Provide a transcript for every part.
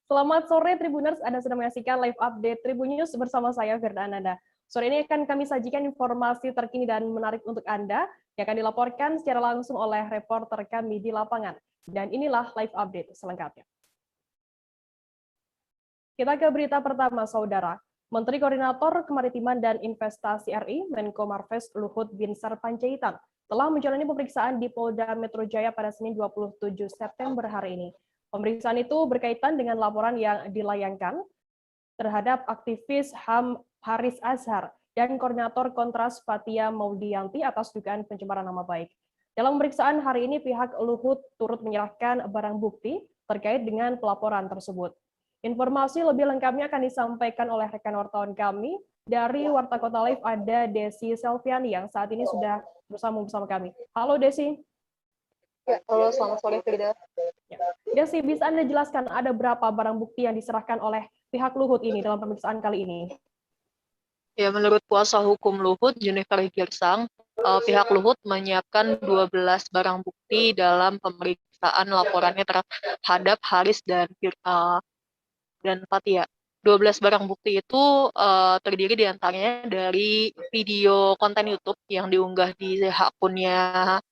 Selamat sore Tribuners, Anda sedang menyaksikan live update Tribun News bersama saya Firda Ananda. Sore ini akan kami sajikan informasi terkini dan menarik untuk Anda yang akan dilaporkan secara langsung oleh reporter kami di lapangan. Dan inilah live update selengkapnya. Kita ke berita pertama, Saudara. Menteri Koordinator Kemaritiman dan Investasi RI, Menko Marves Luhut Binsar Panjaitan, telah menjalani pemeriksaan di Polda Metro Jaya pada Senin 27 September hari ini. Pemeriksaan itu berkaitan dengan laporan yang dilayangkan terhadap aktivis HAM Haris Azhar dan koordinator Kontras Fatia Maudianti atas dugaan pencemaran nama baik. Dalam pemeriksaan hari ini, pihak Luhut turut menyerahkan barang bukti terkait dengan pelaporan tersebut. Informasi lebih lengkapnya akan disampaikan oleh rekan wartawan kami. Dari Warta Kota Live ada Desi Selviani yang saat ini sudah bersama kami. Halo Desi. Ya, halo, selamat sore Frida. Ya. Desi, bisa Anda jelaskan ada berapa barang bukti yang diserahkan oleh pihak Luhut ini dalam pemeriksaan kali ini? Ya, menurut kuasa hukum Luhut, Junifer Girsang, pihak Luhut menyiapkan 12 barang bukti dalam pemeriksaan laporannya terhadap Haris dan Fatia. 12 barang bukti itu terdiri diantaranya dari video konten YouTube yang diunggah di akunnya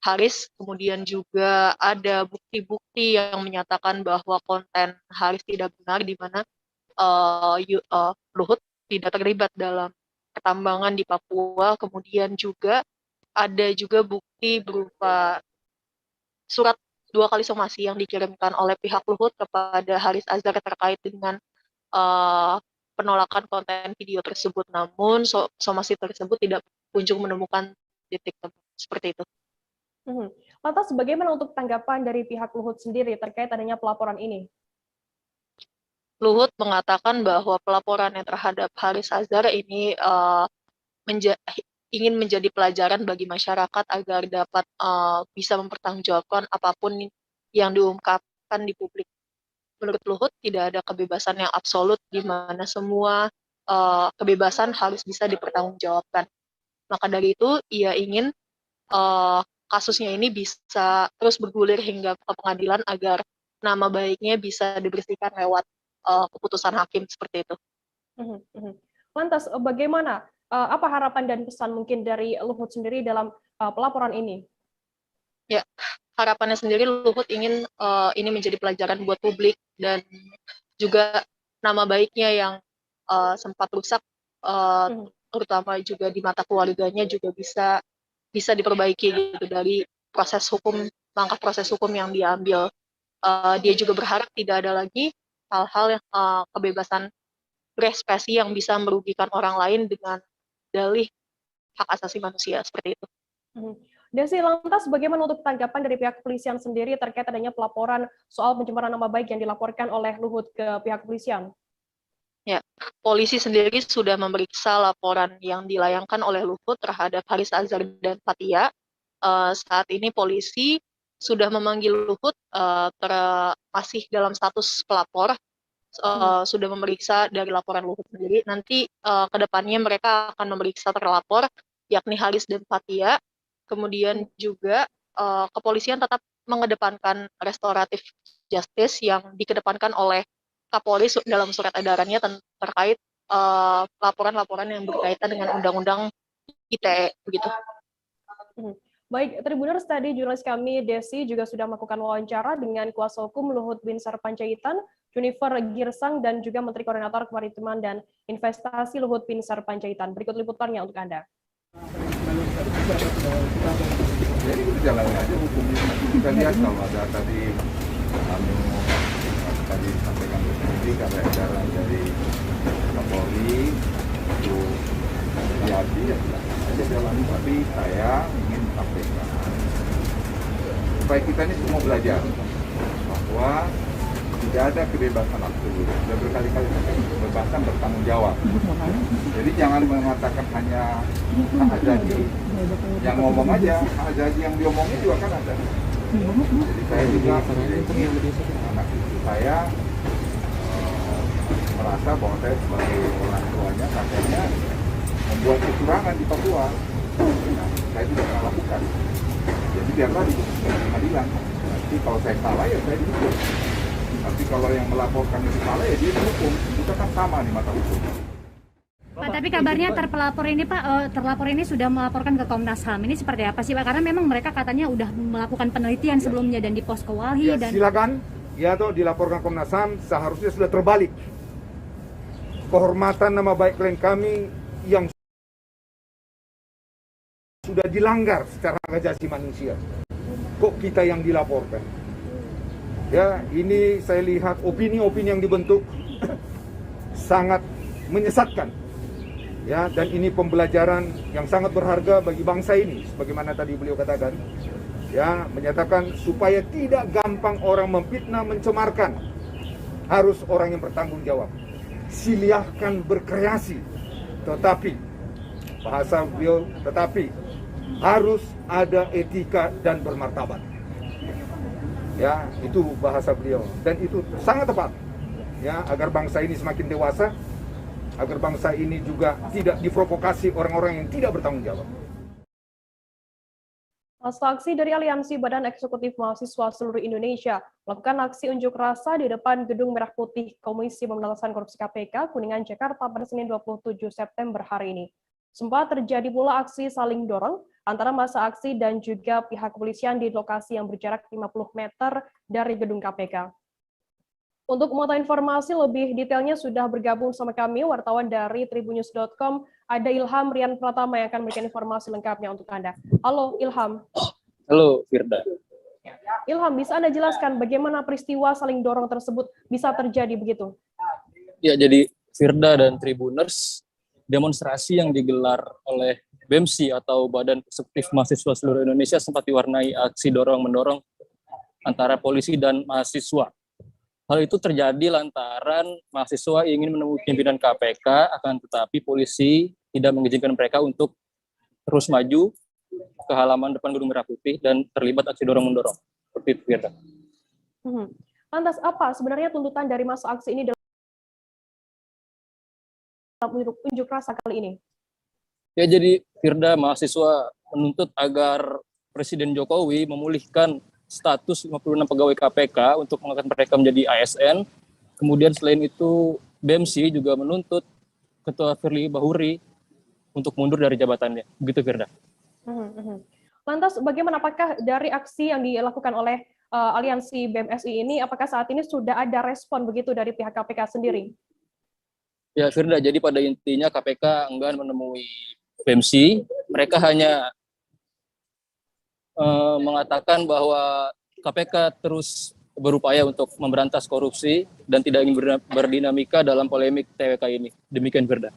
Haris, kemudian juga ada bukti-bukti yang menyatakan bahwa konten Haris tidak benar, di mana Luhut tidak terlibat dalam pertambangan di Papua. Kemudian juga ada juga bukti berupa surat 2 kali somasi yang dikirimkan oleh pihak Luhut kepada Haris Azhar terkait dengan penolakan konten video tersebut. Namun somasi tersebut tidak kunjung menemukan titik temu. Seperti itu. Lantas bagaimana untuk tanggapan dari pihak Luhut sendiri terkait adanya pelaporan ini? Luhut mengatakan bahwa pelaporannya terhadap Haris Azhar ini ingin menjadi pelajaran bagi masyarakat agar dapat bisa mempertanggungjawabkan apapun yang diungkapkan di publik. Menurut Luhut, tidak ada kebebasan yang absolut di mana semua kebebasan harus bisa dipertanggungjawabkan. Maka dari itu, ia ingin kasusnya ini bisa terus bergulir hingga ke pengadilan agar nama baiknya bisa dibersihkan lewat keputusan hakim seperti itu. Lantas bagaimana, apa harapan dan pesan mungkin dari Luhut sendiri dalam pelaporan ini? Ya, harapannya sendiri Luhut ingin ini menjadi pelajaran buat publik dan juga nama baiknya yang sempat rusak, terutama juga di mata keluarganya juga bisa diperbaiki gitu dari langkah proses hukum yang diambil. Dia juga berharap tidak ada lagi hal-hal yang kebebasan berekspresi yang bisa merugikan orang lain dengan dalih hak asasi manusia seperti itu. Desi, lantas bagaimana untuk tanggapan dari pihak kepolisian sendiri terkait adanya pelaporan soal pencemaran nama baik yang dilaporkan oleh Luhut ke pihak kepolisian? Ya, polisi sendiri sudah memeriksa laporan yang dilayangkan oleh Luhut terhadap Haris Azhar dan Fatia. Saat ini polisi sudah memanggil Luhut masih dalam status pelapor, sudah memeriksa dari laporan Luhut sendiri. Nanti kedepannya mereka akan memeriksa terlapor, yakni Haris dan Fatia. Kemudian juga kepolisian tetap mengedepankan restoratif justice yang dikedepankan oleh Kapolri dalam surat edarannya terkait laporan-laporan yang berkaitan dengan undang-undang ITE begitu. Baik, Tribuners, tadi jurnalis kami Desi juga sudah melakukan wawancara dengan kuasa hukum Luhut Binsar Panjaitan, Junifer Girsang, dan juga Menteri Koordinator Kemaritiman dan Investasi Luhut Binsar Panjaitan. Berikut liputannya untuk Anda. Jadi kita jalani aja hukumnya. Kita lihat kalau ada tadi disampaikan ke penyidik, ada edaran dari Kapolri itu hati-hati ya aja jalani. Tapi saya ingin sampaikan supaya kita ini semua belajar bahwa tidak ada kebebasan absolut. Sudah berkali-kali kebebasan bertanggung jawab. Jadi jangan mengatakan hanya hak azazi, yang ngomong aja, hak azazi yang diomongin juga kan ada. Jadi saya juga ingin anak cucu saya merasa bahwa saya sebagai orang tuanya, kakeknya membuat kecurangan di Papua. Nah, saya tidak pernah lakukan. Jadi biarlah di pengadilan. Nanti kalau saya salah ya saya dihukum. Tapi kalau yang melaporkan itu salah ya dia dihukum. Kita kan sama di mata hukum. Pak, tapi kabarnya terlapor ini sudah melaporkan ke Komnas HAM. Ini seperti apa sih Pak? Karena memang mereka katanya udah melakukan penelitian sebelumnya dan di Posko Walhi Ya, dan silakan ya toh dilaporkan Komnas HAM, seharusnya sudah terbalik. Kehormatan nama baik klien kami yang sudah dilanggar secara hak asasi manusia. Kok kita yang dilaporkan? Ya, ini saya lihat opini-opini yang dibentuk sangat menyesatkan. Ya, dan ini pembelajaran yang sangat berharga bagi bangsa ini, sebagaimana tadi beliau katakan. Ya, menyatakan supaya tidak gampang orang memfitnah, mencemarkan. Harus orang yang bertanggung jawab. Silahkan berkreasi, tetapi bahasa beliau, tetapi harus ada etika dan bermartabat. Ya, itu bahasa beliau dan itu sangat tepat. Ya, agar bangsa ini semakin dewasa, agar bangsa ini juga tidak diprovokasi orang-orang yang tidak bertanggung jawab. Masa aksi dari Aliansi Badan Eksekutif Mahasiswa Seluruh Indonesia melakukan aksi unjuk rasa di depan Gedung Merah Putih Komisi Pemberantasan Korupsi KPK, Kuningan, Jakarta pada Senin 27 September hari ini. Sempat terjadi pula aksi saling dorong antara masa aksi dan juga pihak kepolisian di lokasi yang berjarak 50 meter dari gedung KPK. Untuk mengetahui informasi lebih detailnya sudah bergabung sama kami wartawan dari tribunnews.com, ada Ilham Rian Pratama yang akan memberikan informasi lengkapnya untuk Anda. Halo Ilham. Halo Firda. Ilham, bisa Anda jelaskan bagaimana peristiwa saling dorong tersebut bisa terjadi begitu? Ya, jadi Firda dan Tribuners, demonstrasi yang digelar oleh BEMSI atau Badan Eksekutif Mahasiswa Seluruh Indonesia sempat diwarnai aksi dorong-mendorong antara polisi dan mahasiswa. Hal itu terjadi lantaran mahasiswa ingin menemui pimpinan KPK, akan tetapi polisi tidak mengizinkan mereka untuk terus maju ke halaman depan Gedung Merah Putih dan terlibat aksi dorong-mendorong. Seperti itu, Firda. Lantas apa sebenarnya tuntutan dari masa aksi ini dalam unjuk rasa kali ini? Ya, jadi Firda, mahasiswa menuntut agar Presiden Jokowi memulihkan status 56 pegawai KPK untuk mengangkat mereka menjadi ASN. Kemudian selain itu BEMSI juga menuntut Ketua Firly Bahuri untuk mundur dari jabatannya. Begitu, Firda. Lantas bagaimana, apakah dari aksi yang dilakukan oleh aliansi BMSI ini, apakah saat ini sudah ada respon begitu dari pihak KPK sendiri? Ya, Firda, jadi pada intinya KPK enggan menemui BEMSI. Mereka hanya mengatakan bahwa KPK terus berupaya untuk memberantas korupsi dan tidak ingin berdinamika dalam polemik TWK ini. Demikian, Firda.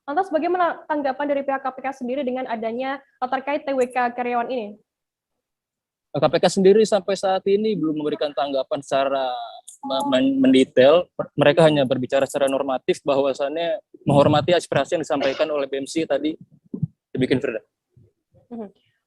Lantas bagaimana tanggapan dari pihak KPK sendiri dengan adanya terkait TWK karyawan ini? KPK sendiri sampai saat ini belum memberikan tanggapan secara mendetail. Mereka hanya berbicara secara normatif bahwasannya menghormati aspirasi yang disampaikan oleh BEMSI tadi. Demikian, Firda.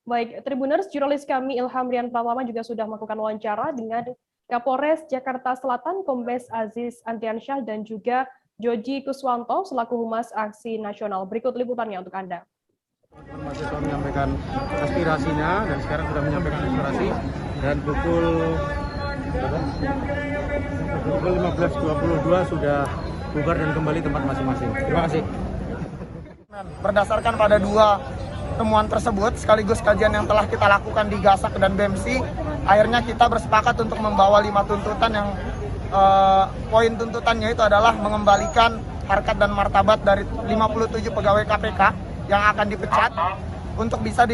Baik, Tribuners, jurnalis kami Ilham Rian Pratama juga sudah melakukan wawancara dengan Kapolres Jakarta Selatan, Kombes Aziz Antiansyah, dan juga Joji Kuswanto selaku Humas Aksi Nasional. Berikut liputannya untuk Anda. Mahasiswa menyampaikan aspirasinya dan sekarang sudah menyampaikan aspirasi dan pukul 15.22 sudah bubar dan kembali tempat masing-masing. Terima kasih. Berdasarkan pada dua temuan tersebut sekaligus kajian yang telah kita lakukan di Gasak dan BEMSI, akhirnya kita bersepakat untuk membawa 5 tuntutan yang poin tuntutannya itu adalah mengembalikan harkat dan martabat dari 57 pegawai KPK yang akan dipecat untuk bisa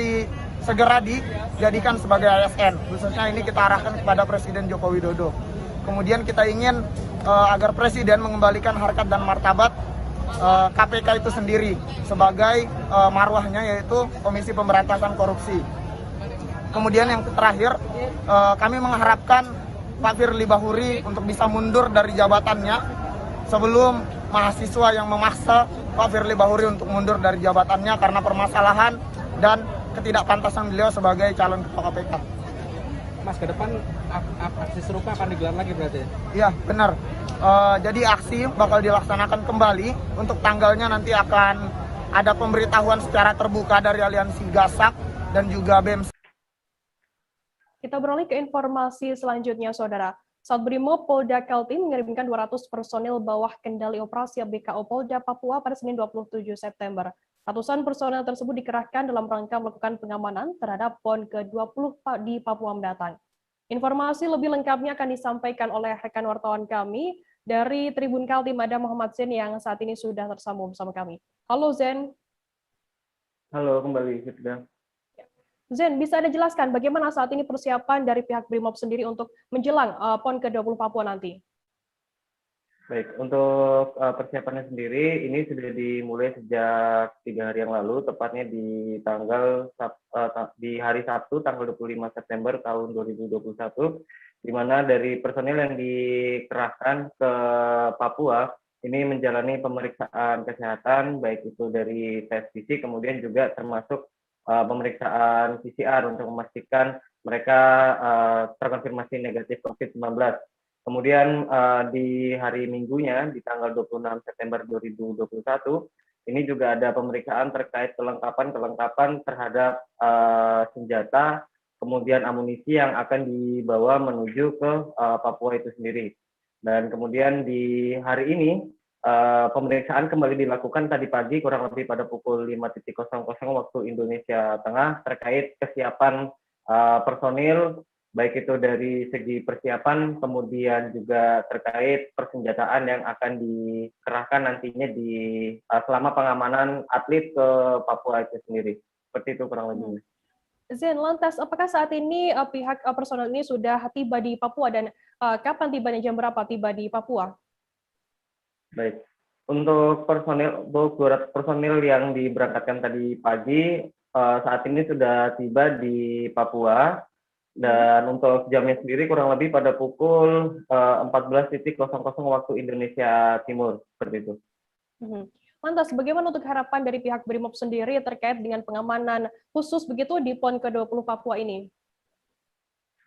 segera dijadikan sebagai ASN. Khususnya ini kita arahkan kepada Presiden Joko Widodo. Kemudian kita ingin agar Presiden mengembalikan harkat dan martabat KPK itu sendiri sebagai marwahnya, yaitu Komisi Pemberantasan Korupsi. Kemudian yang terakhir, kami mengharapkan Pak Firly Bahuri untuk bisa mundur dari jabatannya sebelum mahasiswa yang memaksa Pak Firly Bahuri untuk mundur dari jabatannya karena permasalahan dan ketidakpantasan beliau sebagai calon ketua KPK. Mas, ke depan aksi serupa akan digelar lagi berarti ya? Iya, benar. Jadi aksi bakal dilaksanakan kembali. Untuk tanggalnya nanti akan ada pemberitahuan secara terbuka dari Aliansi Gasak dan juga BEMSI. Kita beralih ke informasi selanjutnya, Saudara. saat Brimob Polda Kaltim mengirimkan 200 personil bawah kendali operasi BKO Polda Papua pada Senin 27 September. Ratusan personel tersebut dikerahkan dalam rangka melakukan pengamanan terhadap PON ke-20 di Papua mendatang. Informasi lebih lengkapnya akan disampaikan oleh rekan wartawan kami dari Tribun Kaltim, ada Muhammad Zen yang saat ini sudah tersambung bersama kami. Halo Zen. Halo, kembali Firda. Zen, bisa Anda jelaskan bagaimana saat ini persiapan dari pihak Brimob sendiri untuk menjelang PON ke-20 Papua nanti? Baik, untuk persiapannya sendiri, ini sudah dimulai sejak 3 hari yang lalu, tepatnya di hari Sabtu, tanggal 25 September tahun 2021, di mana dari personil yang dikerahkan ke Papua, ini menjalani pemeriksaan kesehatan, baik itu dari tes fisik, kemudian juga termasuk pemeriksaan PCR untuk memastikan mereka terkonfirmasi negatif COVID-19. Kemudian di hari Minggunya, di tanggal 26 September 2021, ini juga ada pemeriksaan terkait kelengkapan terhadap senjata, kemudian amunisi yang akan dibawa menuju ke Papua itu sendiri. Dan kemudian di hari ini, pemeriksaan kembali dilakukan tadi pagi kurang lebih pada pukul 5.00 waktu Indonesia Tengah terkait kesiapan personil, baik itu dari segi persiapan, kemudian juga terkait persenjataan yang akan dikerahkan nantinya selama pengamanan atlet ke Papua itu sendiri. Seperti itu kurang lebih. Zen, lantas apakah saat ini pihak personel ini sudah tiba di Papua dan kapan tibanya, jam berapa tiba di Papua? Baik, untuk 200 personil yang diberangkatkan tadi pagi, saat ini sudah tiba di Papua, dan untuk jamnya sendiri kurang lebih pada pukul 14.00 waktu Indonesia Timur, seperti itu. Lantas, bagaimana untuk harapan dari pihak Brimob sendiri terkait dengan pengamanan khusus begitu di PON ke-20 Papua ini?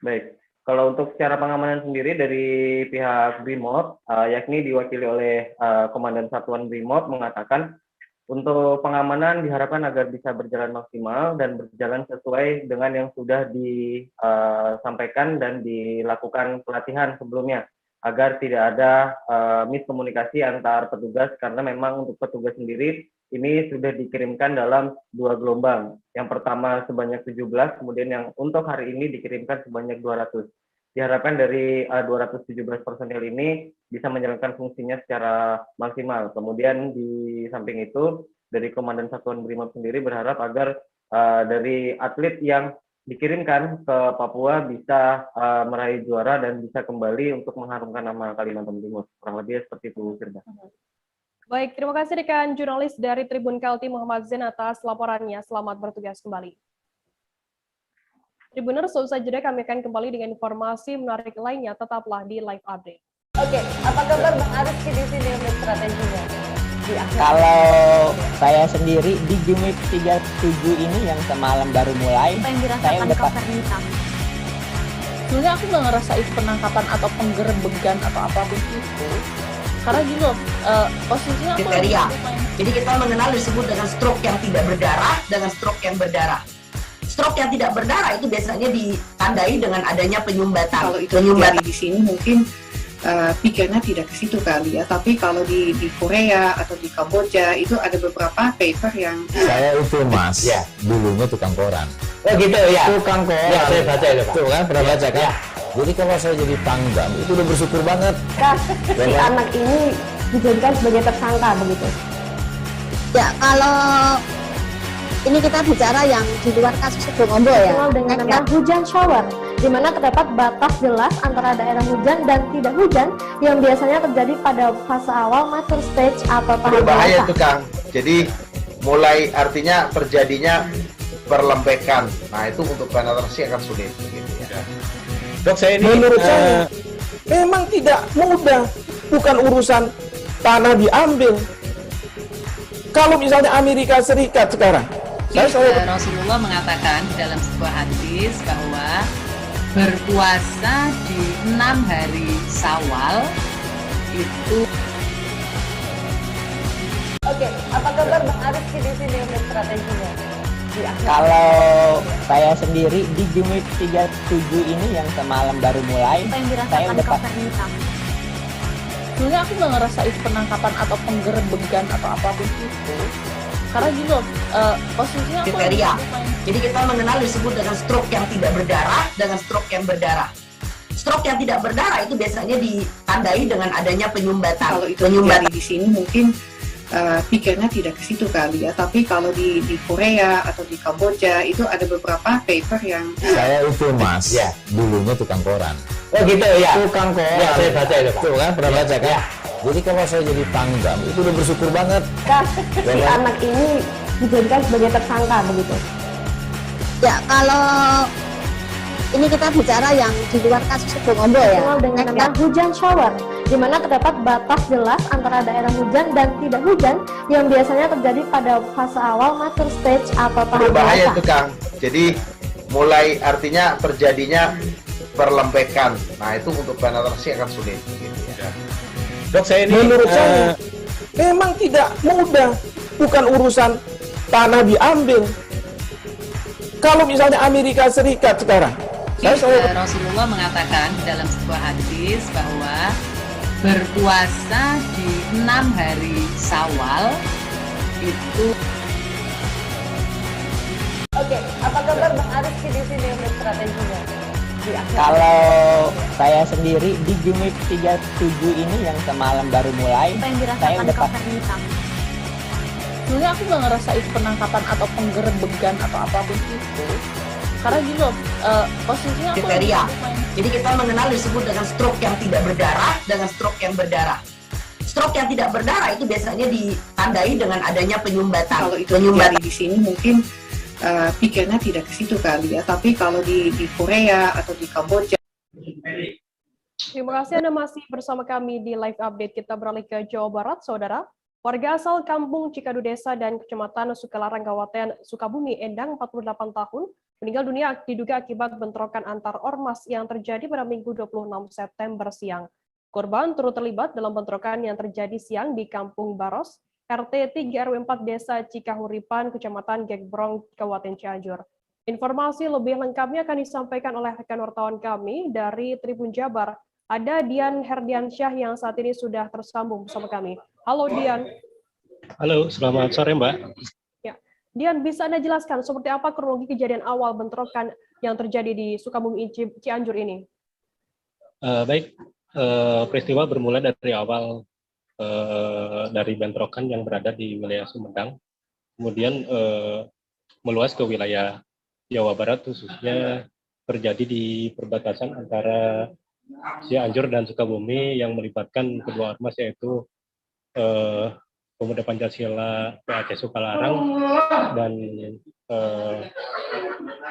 Baik. Kalau untuk secara pengamanan sendiri dari pihak Brimob, yakni diwakili oleh Komandan Satuan Brimob, mengatakan untuk pengamanan diharapkan agar bisa berjalan maksimal dan berjalan sesuai dengan yang sudah disampaikan dan dilakukan pelatihan sebelumnya, agar tidak ada miskomunikasi antar petugas, karena memang untuk petugas sendiri ini sudah dikirimkan dalam 2 gelombang. Yang pertama sebanyak 17, kemudian yang untuk hari ini dikirimkan sebanyak 200. Diharapkan dari 217 personil ini bisa menjalankan fungsinya secara maksimal. Kemudian di samping itu, dari Komandan Satuan Brimob sendiri berharap agar dari atlet yang dikirimkan ke Papua bisa meraih juara dan bisa kembali untuk mengharumkan nama Kalimantan Timur. Kurang lebih seperti itu, Firda. Baik, terima kasih rekan jurnalis dari Tribun Kaltim Muhammad Zen atas laporannya. Selamat bertugas kembali. Tribuners, selesai jeda kami akan kembali dengan informasi menarik lainnya. Tetaplah di Live Update. Oke, apa kabar Bang Ariski di sini untuk strateginya? Kalau saya sendiri di Game Week 37 ini yang semalam baru mulai, saya udah pasti. Sebenarnya aku nggak ngerasa itu penangkapan atau penggerbegan atau apapun itu. Karena gini loh, posisinya aku kriteria. Jadi kita mengenal disebut dengan stroke yang tidak berdarah dengan stroke yang berdarah. Stroke yang tidak berdarah itu biasanya ditandai dengan adanya penyumbatan. Kalau itu penyumbatan di sini mungkin pikirnya tidak ke situ kali ya. Tapi kalau di Korea atau di Kamboja itu ada beberapa paper yang saya itu Mas, ya, dulunya tukang koran. Oh gitu ya. Tukang koran. Ya, saya baca itu, Pak. Tuh kan, pernah baca kan? Ya. Jadi kalau saya jadi pangdam itu udah bersyukur banget. Si anak ini dijadikan sebagai tersangka begitu. Ya, kalau ini kita bicara yang di luar kasus Sibolombo ya. Dengan nama hujan shower, di mana terdapat batas jelas antara daerah hujan dan tidak hujan yang biasanya terjadi pada fase awal mature stage atau tahap berbahaya itu Kang. Jadi mulai artinya terjadinya perlembekan. Nah itu untuk penetrasi akan sulit. Gitu ya. Dok, saya ini menurut saya memang tidak mudah, bukan urusan tanah diambil. Kalau misalnya Amerika Serikat sekarang, Rasulullah mengatakan dalam sebuah hadis bahwa berpuasa di 6 hari Syawal itu. Oke, apa kabar Bang Ariski di sini untuk strateginya? Kalau saya sendiri di Jumip 37 ini yang semalam baru mulai, Apa yang saya dirasakan udah Kak Fernita? Sebenarnya aku nggak ngerasa itu penangkapan atau penggerebegan atau apapun itu. Karena gini loh, posisinya aku Kriteria. Jadi kita mengenal disebut dengan stroke yang tidak berdarah dengan stroke yang berdarah. Stroke yang tidak berdarah itu biasanya ditandai dengan adanya penyumbatan. Kalau itu terjadi di sini mungkin pikirnya tidak ke situ kali ya, tapi kalau di Korea atau di Kamboja itu ada beberapa paper yang Saya itu mas, dulunya tukang koran. Oh gitu ya? Tukang koran. Ya, saya baca itu Pak. Tuh kan, pernah baca kan? Ya. Jadi kalau saya jadi pangdam, itu udah bersyukur banget. Si anak ini dijadikan sebagai tersangka begitu. Ya, kalau ini kita bicara yang di luar kasus Sebong Ombo ya. Dikenal dengan nama hujan shower, di mana terdapat batas jelas antara daerah hujan dan tidak hujan yang biasanya terjadi pada fase awal mature stage atau tahap Berbahaya dewasa. itu Kang. Jadi mulai artinya terjadinya perlembekan. Nah itu untuk penetrasi akan sulit. Gitu ya. Dok, saya ini menurut saya memang tidak mudah, bukan urusan tanah diambil. Kalau misalnya Amerika Serikat sekarang, Rasulullah mengatakan dalam sebuah hadis bahwa berpuasa di 6 hari Syawal itu. Oke, apa kabar Bang Arief di sini untuk strateginya? Kalau saya sendiri di Jumip 37 ini yang semalam baru mulai, Apa yang saya dirasakan udah Kak Fernita? Sebenarnya aku nggak ngerasa itu penangkapan atau penggerebegan atau apapun itu. Karena gini loh, posisinya aku Kriteria. Jadi kita mengenal disebut dengan stroke yang tidak berdarah dengan stroke yang berdarah. Stroke yang tidak berdarah itu biasanya ditandai dengan adanya penyumbatan. kalau itu terjadi di sini mungkin pikirnya tidak ke situ kali ya, tapi kalau di Korea atau di Kamboja. Terima kasih Anda masih bersama kami di live update. Kita beralih ke Jawa Barat, Saudara. Warga asal Kampung Cikadu Desa dan Kecamatan Sukalarang, Kabupaten Sukabumi, Endang, 48 tahun, meninggal dunia diduga akibat bentrokan antar ormas yang terjadi pada Minggu 26 September siang. Korban turut terlibat dalam bentrokan yang terjadi siang di Kampung Baros, RT 3 RW 4 Desa Cikahuripan, Kecamatan Gekbrong, Kabupaten Cianjur. Informasi lebih lengkapnya akan disampaikan oleh rekan wartawan kami dari Tribun Jabar. Ada Dian Herdiansyah yang saat ini sudah tersambung bersama kami. Halo Dian. Halo, selamat sore Mbak. Ya, Dian, bisa Anda jelaskan seperti apa kronologi kejadian awal bentrokan yang terjadi di Sukabumi Cianjur ini? Baik, peristiwa bermula dari awal dari bentrokan yang berada di wilayah Sumedang, kemudian meluas ke wilayah Jawa Barat, khususnya terjadi di perbatasan antara Cianjur dan Sukabumi yang melibatkan kedua ormas, yaitu Pemuda Pancasila PAC Sukalarang dan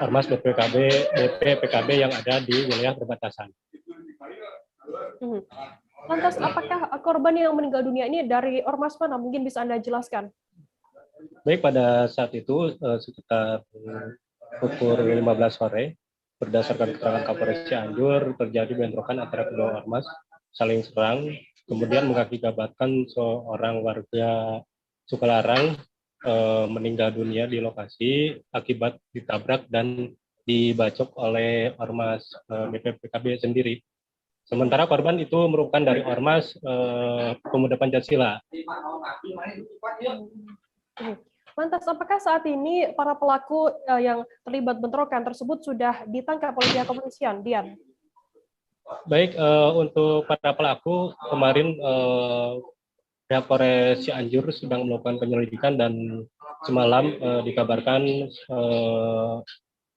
ormas BPPKB yang ada di wilayah perbatasan. Lantas, apakah korban yang meninggal dunia ini dari ormas mana? Mungkin bisa Anda jelaskan. Baik, pada saat itu sekitar pukul 15 sore, berdasarkan keterangan Kapolres Cianjur, terjadi bentrokan antara kedua ormas, saling serang, kemudian mengakibatkan seorang warga Sukalarang meninggal dunia di lokasi akibat ditabrak dan dibacok oleh ormas BPPKB sendiri. Sementara korban itu merupakan dari ormas Pemuda Pancasila. Lantas, apakah saat ini para pelaku yang terlibat bentrokan tersebut sudah ditangkap oleh pihak kepolisian, Dian? Baik, untuk para pelaku kemarin pihak Polres Cianjur sedang melakukan penyelidikan dan semalam dikabarkan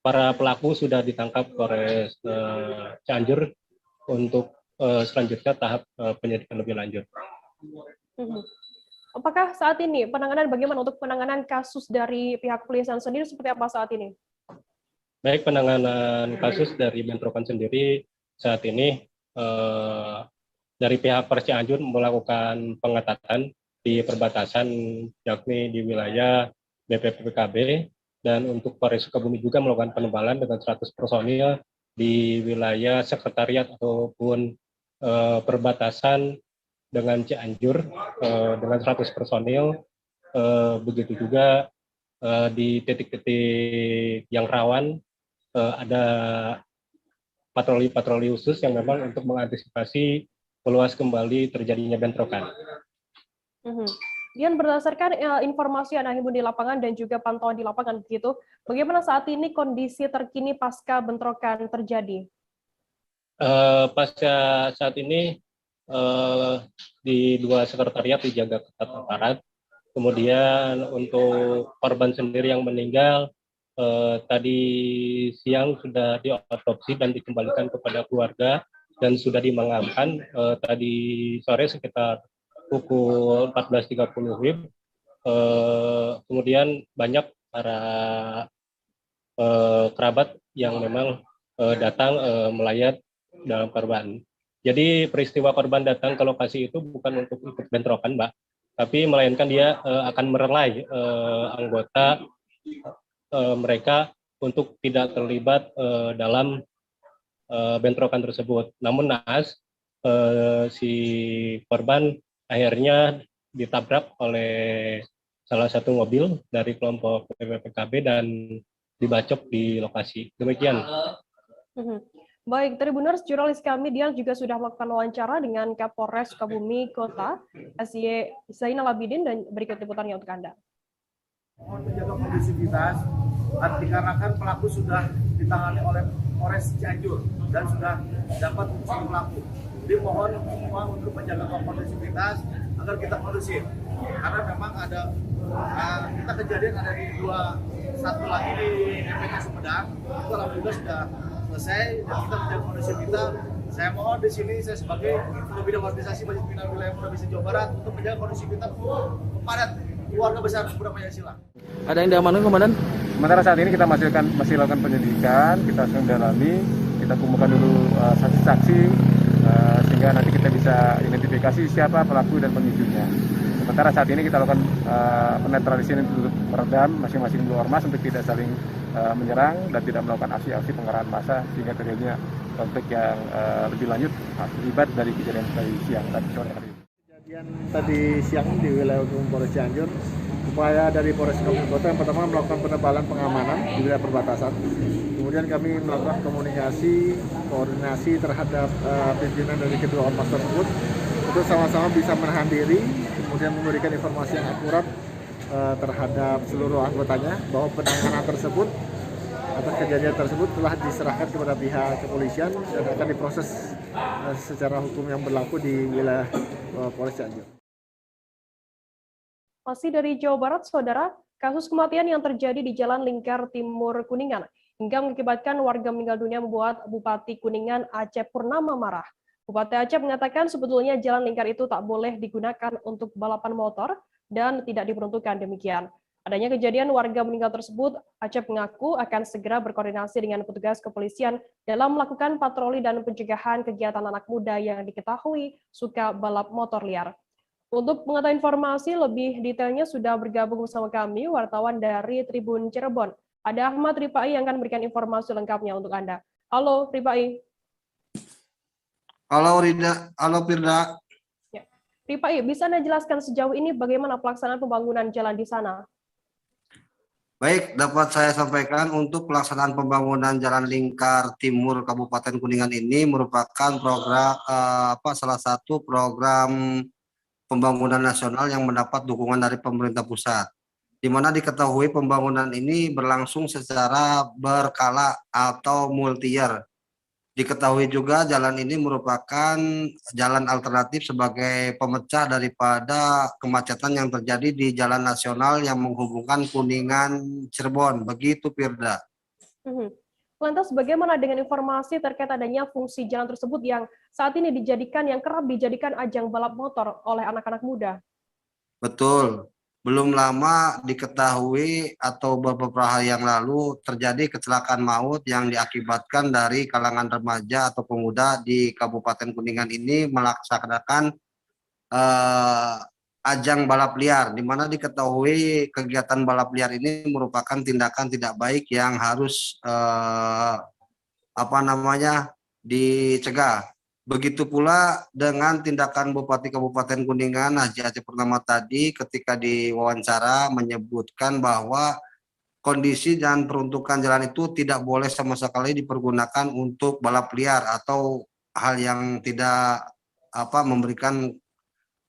para pelaku sudah ditangkap Polres Cianjur untuk selanjutnya tahap penyelidikan lebih lanjut. Apakah saat ini penanganan bagaimana untuk penanganan kasus dari pihak kepolisian sendiri seperti apa saat ini? Baik, penanganan kasus dari bentrokan sendiri saat ini dari pihak Polres Cianjur melakukan pengetatan di perbatasan, yakni di wilayah BPPKB, dan untuk Polres Sukabumi juga melakukan penebalan dengan 100 personil di wilayah sekretariat ataupun perbatasan dengan Cianjur dengan 100 personil. Begitu juga di titik-titik yang rawan ada patroli-patroli khusus yang memang untuk mengantisipasi meluas kembali terjadinya bentrokan. Dian, berdasarkan informasi yang Anda himpun di lapangan dan juga pantauan di lapangan begitu, bagaimana saat ini kondisi terkini pasca bentrokan terjadi? Pasca saat ini di 2 sekretariat dijaga ketat aparat. Kemudian untuk korban sendiri yang meninggal tadi siang sudah diotopsi dan dikembalikan kepada keluarga dan sudah dimakamkan tadi sore sekitar pukul 14.30 WIB. Kemudian banyak para kerabat yang memang datang melayat dalam korban. Jadi peristiwa korban datang ke lokasi itu bukan untuk ikut bentrokan, Mbak, tapi melainkan dia akan merelai anggota mereka untuk tidak terlibat dalam bentrokan tersebut. Namun naas si korban akhirnya ditabrak oleh salah satu mobil dari kelompok PKB dan dibacok di lokasi. Demikian. Baik, Tribuners, jurnalis kami Dian juga sudah melakukan wawancara dengan Kapolres Sukabumi Kota, SY Zainal Abidin, dan berikut liputannya untuk Anda. Mohon menjaga kondisivitas, dikarenakan pelaku sudah ditangani oleh Polres Cianjur dan sudah dapat mengusir pelaku. Jadi mohon semua untuk menjaga kondisivitas agar kita kondusif. Karena memang ada kita kejadian ada di satu lagi di MPK Sumedang, itu alhamdulillah sudah selesai dan kita menjaga kondisivitas. Saya mohon di sini saya sebagai Ketua Bidang Organisasi Majelis Pimpinan Wilayah Provinsi Jawa Barat untuk menjaga kondisivitas padat keluarga besar Pemuda Pancasila. Ada yang diamankan, Komandan? Sementara saat ini kita masih lakukan penyelidikan, kita sedang dalami, kita kumpulkan dulu saksi-saksi sehingga nanti kita bisa identifikasi siapa pelaku dan pemicunya. Sementara saat ini kita lakukan penetralisasi untuk meredam masing-masing dua ormas untuk tidak saling menyerang dan tidak melakukan aksi-aksi pengerahan massa sehingga terjadinya konflik yang lebih lanjut akibat dari kejadian tadi siang tadi sore hari. Kejadian tadi siang di wilayah hukum Polres Cianjur, upaya dari Polres Sukabumi Kota yang pertama melakukan penebalan pengamanan di wilayah perbatasan. Kemudian kami melakukan koordinasi terhadap pimpinan dari kedua ormas tersebut untuk sama-sama bisa menahan diri, kemudian memberikan informasi yang akurat terhadap seluruh anggotanya bahwa penanganan tersebut atas kejadian tersebut telah diserahkan kepada pihak kepolisian dan akan diproses secara hukum yang berlaku di wilayah Polres Cianjur. Masih dari Jawa Barat, Saudara, kasus kematian yang terjadi di Jalan Lingkar Timur Kuningan hingga mengakibatkan warga meninggal dunia membuat Bupati Kuningan Acep Purnama marah. Bupati Acep mengatakan sebetulnya jalan lingkar itu tak boleh digunakan untuk balapan motor dan tidak diperuntukkan demikian. Adanya kejadian warga meninggal tersebut, Acep mengaku akan segera berkoordinasi dengan petugas kepolisian dalam melakukan patroli dan pencegahan kegiatan anak muda yang diketahui suka balap motor liar. Untuk mengetahui informasi lebih detailnya sudah bergabung bersama kami wartawan dari Tribun Cirebon. Ada Ahmad Ripai yang akan memberikan informasi lengkapnya untuk Anda. Halo Ripai. Halo Rida, halo Firda. Ya. Ripai, bisa Anda jelaskan sejauh ini bagaimana pelaksanaan pembangunan jalan di sana? Baik, dapat saya sampaikan untuk pelaksanaan pembangunan Jalan Lingkar Timur Kabupaten Kuningan ini merupakan program salah satu program pembangunan nasional yang mendapat dukungan dari pemerintah pusat, di mana diketahui pembangunan ini berlangsung secara berkala atau multi-year. Diketahui juga jalan ini merupakan jalan alternatif sebagai pemecah daripada kemacetan yang terjadi di jalan nasional yang menghubungkan Kuningan Cirebon. Begitu, Firda. Lantas bagaimana dengan informasi terkait adanya fungsi jalan tersebut yang saat ini yang kerap dijadikan ajang balap motor oleh anak-anak muda? Betul. Belum lama diketahui atau beberapa hari yang lalu terjadi kecelakaan maut yang diakibatkan dari kalangan remaja atau pemuda di Kabupaten Kuningan ini melaksanakan ajang balap liar, di mana diketahui kegiatan balap liar ini merupakan tindakan tidak baik yang harus dicegah. Begitu pula dengan tindakan Bupati Kabupaten Kuningan Haji Acep Purnama tadi ketika diwawancara menyebutkan bahwa kondisi dan peruntukan jalan itu tidak boleh sama sekali dipergunakan untuk balap liar atau hal yang tidak memberikan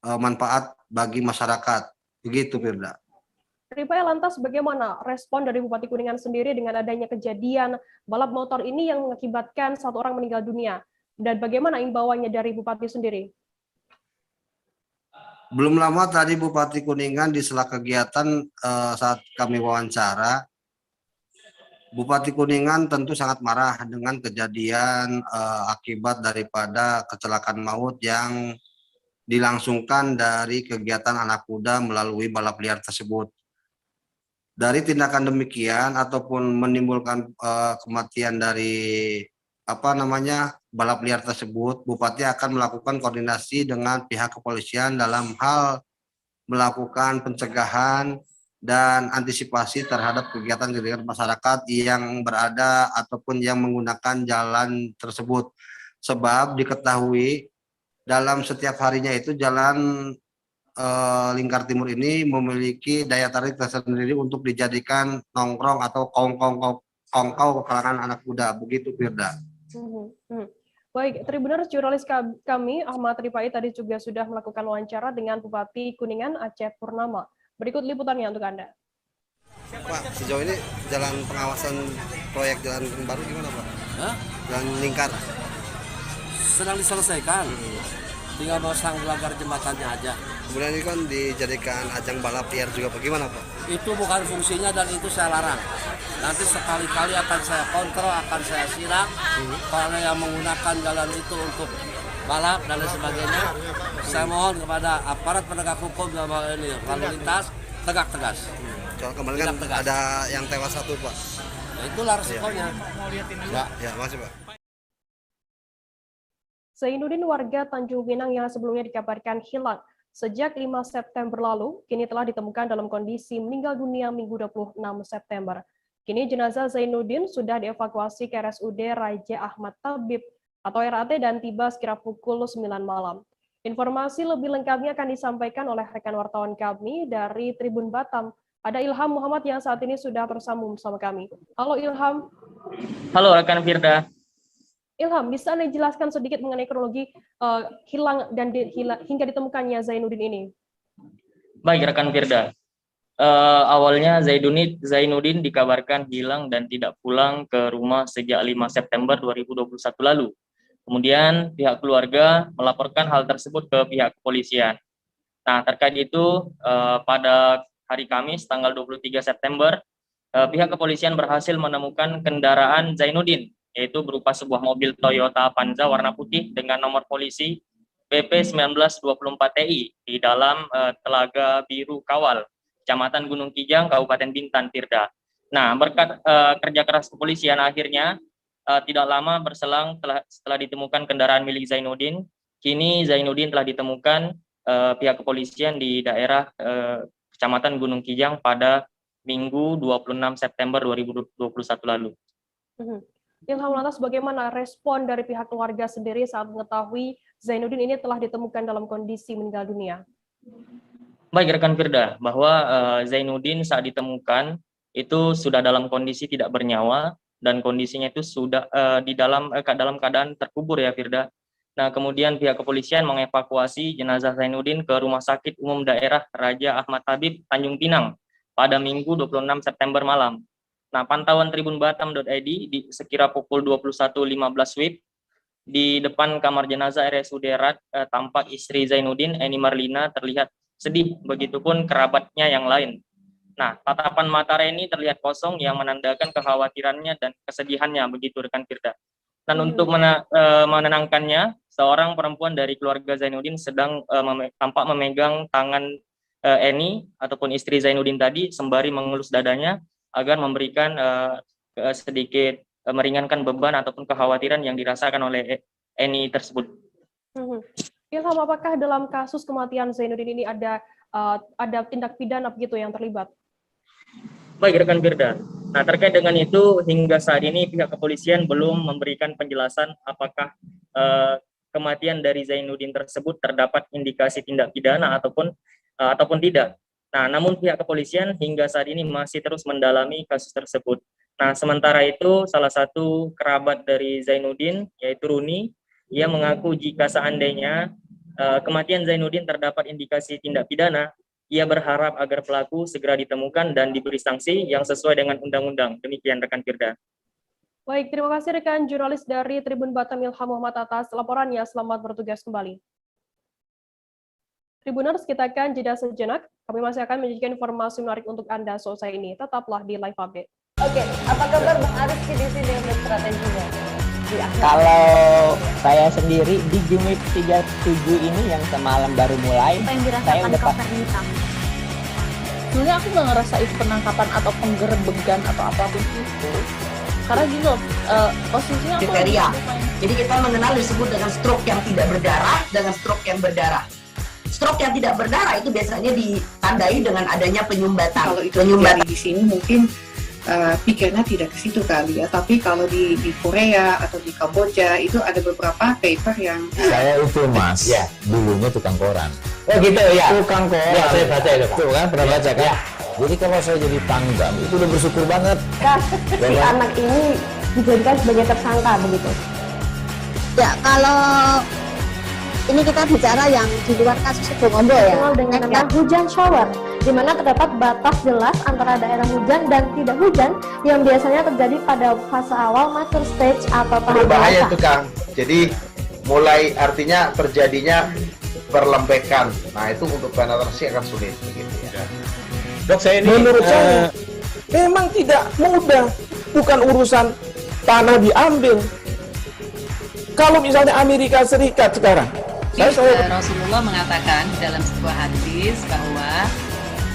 manfaat bagi masyarakat. Begitu, Firda. Rifai, lantas bagaimana respon dari Bupati Kuningan sendiri dengan adanya kejadian balap motor ini yang mengakibatkan 1 orang meninggal dunia? Dan bagaimana imbauannya dari Bupati sendiri? Belum lama tadi Bupati Kuningan di sela kegiatan saat kami wawancara, Bupati Kuningan tentu sangat marah dengan kejadian akibat daripada kecelakaan maut yang dilangsungkan dari kegiatan anak muda melalui balap liar tersebut. Dari tindakan demikian ataupun menimbulkan kematian dari balap liar tersebut, Bupati akan melakukan koordinasi dengan pihak kepolisian dalam hal melakukan pencegahan dan antisipasi terhadap kegiatan-kegiatan masyarakat yang berada ataupun yang menggunakan jalan tersebut. Sebab diketahui dalam setiap harinya itu jalan Lingkar Timur ini memiliki daya tarik tersendiri untuk dijadikan nongkrong atau kongkow kalangan anak muda. Begitu, Firda. Baik, Tribuners, jurnalis kami Ahmad Rifai tadi juga sudah melakukan wawancara dengan Bupati Kuningan Aceh Purnama. Berikut liputannya untuk Anda. Pak, sejauh ini jalan pengawasan proyek jalan baru gimana, Pak? Jalan lingkar sedang diselesaikan, tinggal pasang gelanggar jembatannya aja. Kemudian ini kan dijadikan ajang balap liar juga, bagaimana, Pak? Itu bukan fungsinya dan itu saya larang. Nanti sekali-kali akan saya kontrol, akan saya silang. Kalau yang menggunakan jalan itu untuk balap dan lain sebagainya, saya mohon kepada aparat penegak hukum dalam hal ini lalu lintas tegak tegas. Soal kemarin kan ada yang tewas 1, Pak. Nah, itulah resikonya. Ya, makasih, Pak. Zainuddin, warga Tanjung Pinang yang sebelumnya dikabarkan hilang sejak 5 September lalu, kini telah ditemukan dalam kondisi meninggal dunia Minggu 26 September. Kini jenazah Zainuddin sudah dievakuasi ke RSUD Raja Ahmad Tabib atau RAT dan tiba sekira pukul 9 malam. Informasi lebih lengkapnya akan disampaikan oleh rekan wartawan kami dari Tribun Batam. Ada Ilham Muhammad yang saat ini sudah tersambung bersama kami. Halo Ilham. Halo rekan Firda. Ilham, bisa Anda jelaskan sedikit mengenai kronologi hilang dan hingga ditemukannya Zainuddin ini? Baik rekan Firda. Awalnya Zainuddin dikabarkan hilang dan tidak pulang ke rumah sejak 5 September 2021 lalu. Kemudian pihak keluarga melaporkan hal tersebut ke pihak kepolisian. Nah, terkait itu pada hari Kamis tanggal 23 September, pihak kepolisian berhasil menemukan kendaraan Zainuddin, yaitu berupa sebuah mobil Toyota Avanza warna putih dengan nomor polisi PP 1924TI di dalam Telaga Biru Kawal, Kecamatan Gunung Kijang, Kabupaten Bintan, Firda. Nah, berkat kerja keras kepolisian akhirnya tidak lama berselang setelah ditemukan kendaraan milik Zainuddin, kini Zainuddin telah ditemukan pihak kepolisian di daerah Kecamatan Gunung Kijang pada Minggu 26 September 2021 lalu. Ilham, lantas bagaimana respon dari pihak keluarga sendiri saat mengetahui Zainuddin ini telah ditemukan dalam kondisi meninggal dunia? Baik rekan Firda, bahwa Zainuddin saat ditemukan itu sudah dalam kondisi tidak bernyawa dan kondisinya itu sudah di dalam keadaan terkubur ya Firda. Nah, kemudian pihak kepolisian mengevakuasi jenazah Zainuddin ke Rumah Sakit Umum Daerah Raja Ahmad Tabib Tanjung Pinang pada Minggu 26 September malam. Nah, pantauan tribunbatam.id di sekira pukul 21.15 WIB di depan kamar jenazah RSUD RAT tampak istri Zainuddin, Eni Marlina, terlihat sedih, begitupun kerabatnya yang lain. Nah, tatapan mata Reni terlihat kosong yang menandakan kekhawatirannya dan kesedihannya, begitu rekan Firda. Dan untuk menenangkannya, seorang perempuan dari keluarga Zainuddin sedang tampak memegang tangan Eni ataupun istri Zainuddin tadi sembari mengelus dadanya agar memberikan sedikit meringankan beban ataupun kekhawatiran yang dirasakan oleh Eni tersebut. Ilham, apakah dalam kasus kematian Zainuddin ini ada tindak pidana begitu yang terlibat? Baik rekan Firda. Nah, terkait dengan itu hingga saat ini pihak kepolisian belum memberikan penjelasan apakah kematian dari Zainuddin tersebut terdapat indikasi tindak pidana ataupun tidak. Nah, namun pihak kepolisian hingga saat ini masih terus mendalami kasus tersebut. Nah, sementara itu salah satu kerabat dari Zainuddin, yaitu Runi, ia mengaku jika seandainya kematian Zainuddin terdapat indikasi tindak pidana, ia berharap agar pelaku segera ditemukan dan diberi sanksi yang sesuai dengan undang-undang. Demikian rekan Firda. Baik, terima kasih rekan jurnalis dari Tribun Batam Ilham Muhammad atas laporannya. Selamat bertugas kembali. Tribuners, kita akan jeda sejenak. Kami masih akan menyajikan informasi menarik untuk Anda selesai ini. Tetaplah di Live Update. Oke, apa kabar Bang Ariski di sini untuk strateginya? Kalau saya sendiri di Jumip 37 ini yang semalam baru mulai, saya udah sebenarnya aku nggak ngerasa itu penangkapan atau penggerbegan atau apapun itu, karena gini loh, posisinya kriteria. Jadi kita mengenal disebut dengan stroke yang tidak berdarah dengan stroke yang berdarah. Stroke yang tidak berdarah itu biasanya ditandai dengan adanya penyumbatan. Kalau itu terjadi di sini mungkin pikirnya tidak ke situ kali ya, tapi kalau di Korea atau di Kamboja itu ada beberapa paper yang saya itu mas, ya dulunya tukang koran. Oh gitu ya, Tukang koran. Ya, saya baca itu Pak. Tuh kan pernah baca kan? Ya. Jadi kalau saya jadi pangdam itu udah bersyukur banget. Si anak ini dijadikan sebagai tersangka begitu. Ya, kalau ini kita bicara yang di luar kasus Sibolombo ya. Dikenal dengan nama hujan shower, di mana terdapat batas jelas antara daerah hujan dan tidak hujan yang biasanya terjadi pada fase awal mature stage atau tahap Berbahaya dewasa. itu Kang. Jadi mulai artinya terjadinya perlembekan. Nah itu untuk penetrasi akan sulit begitu ya. Dok, saya ini menurut saya memang tidak mudah, bukan urusan tanah diambil. Kalau misalnya Amerika Serikat sekarang, Rasulullah mengatakan dalam sebuah hadis bahwa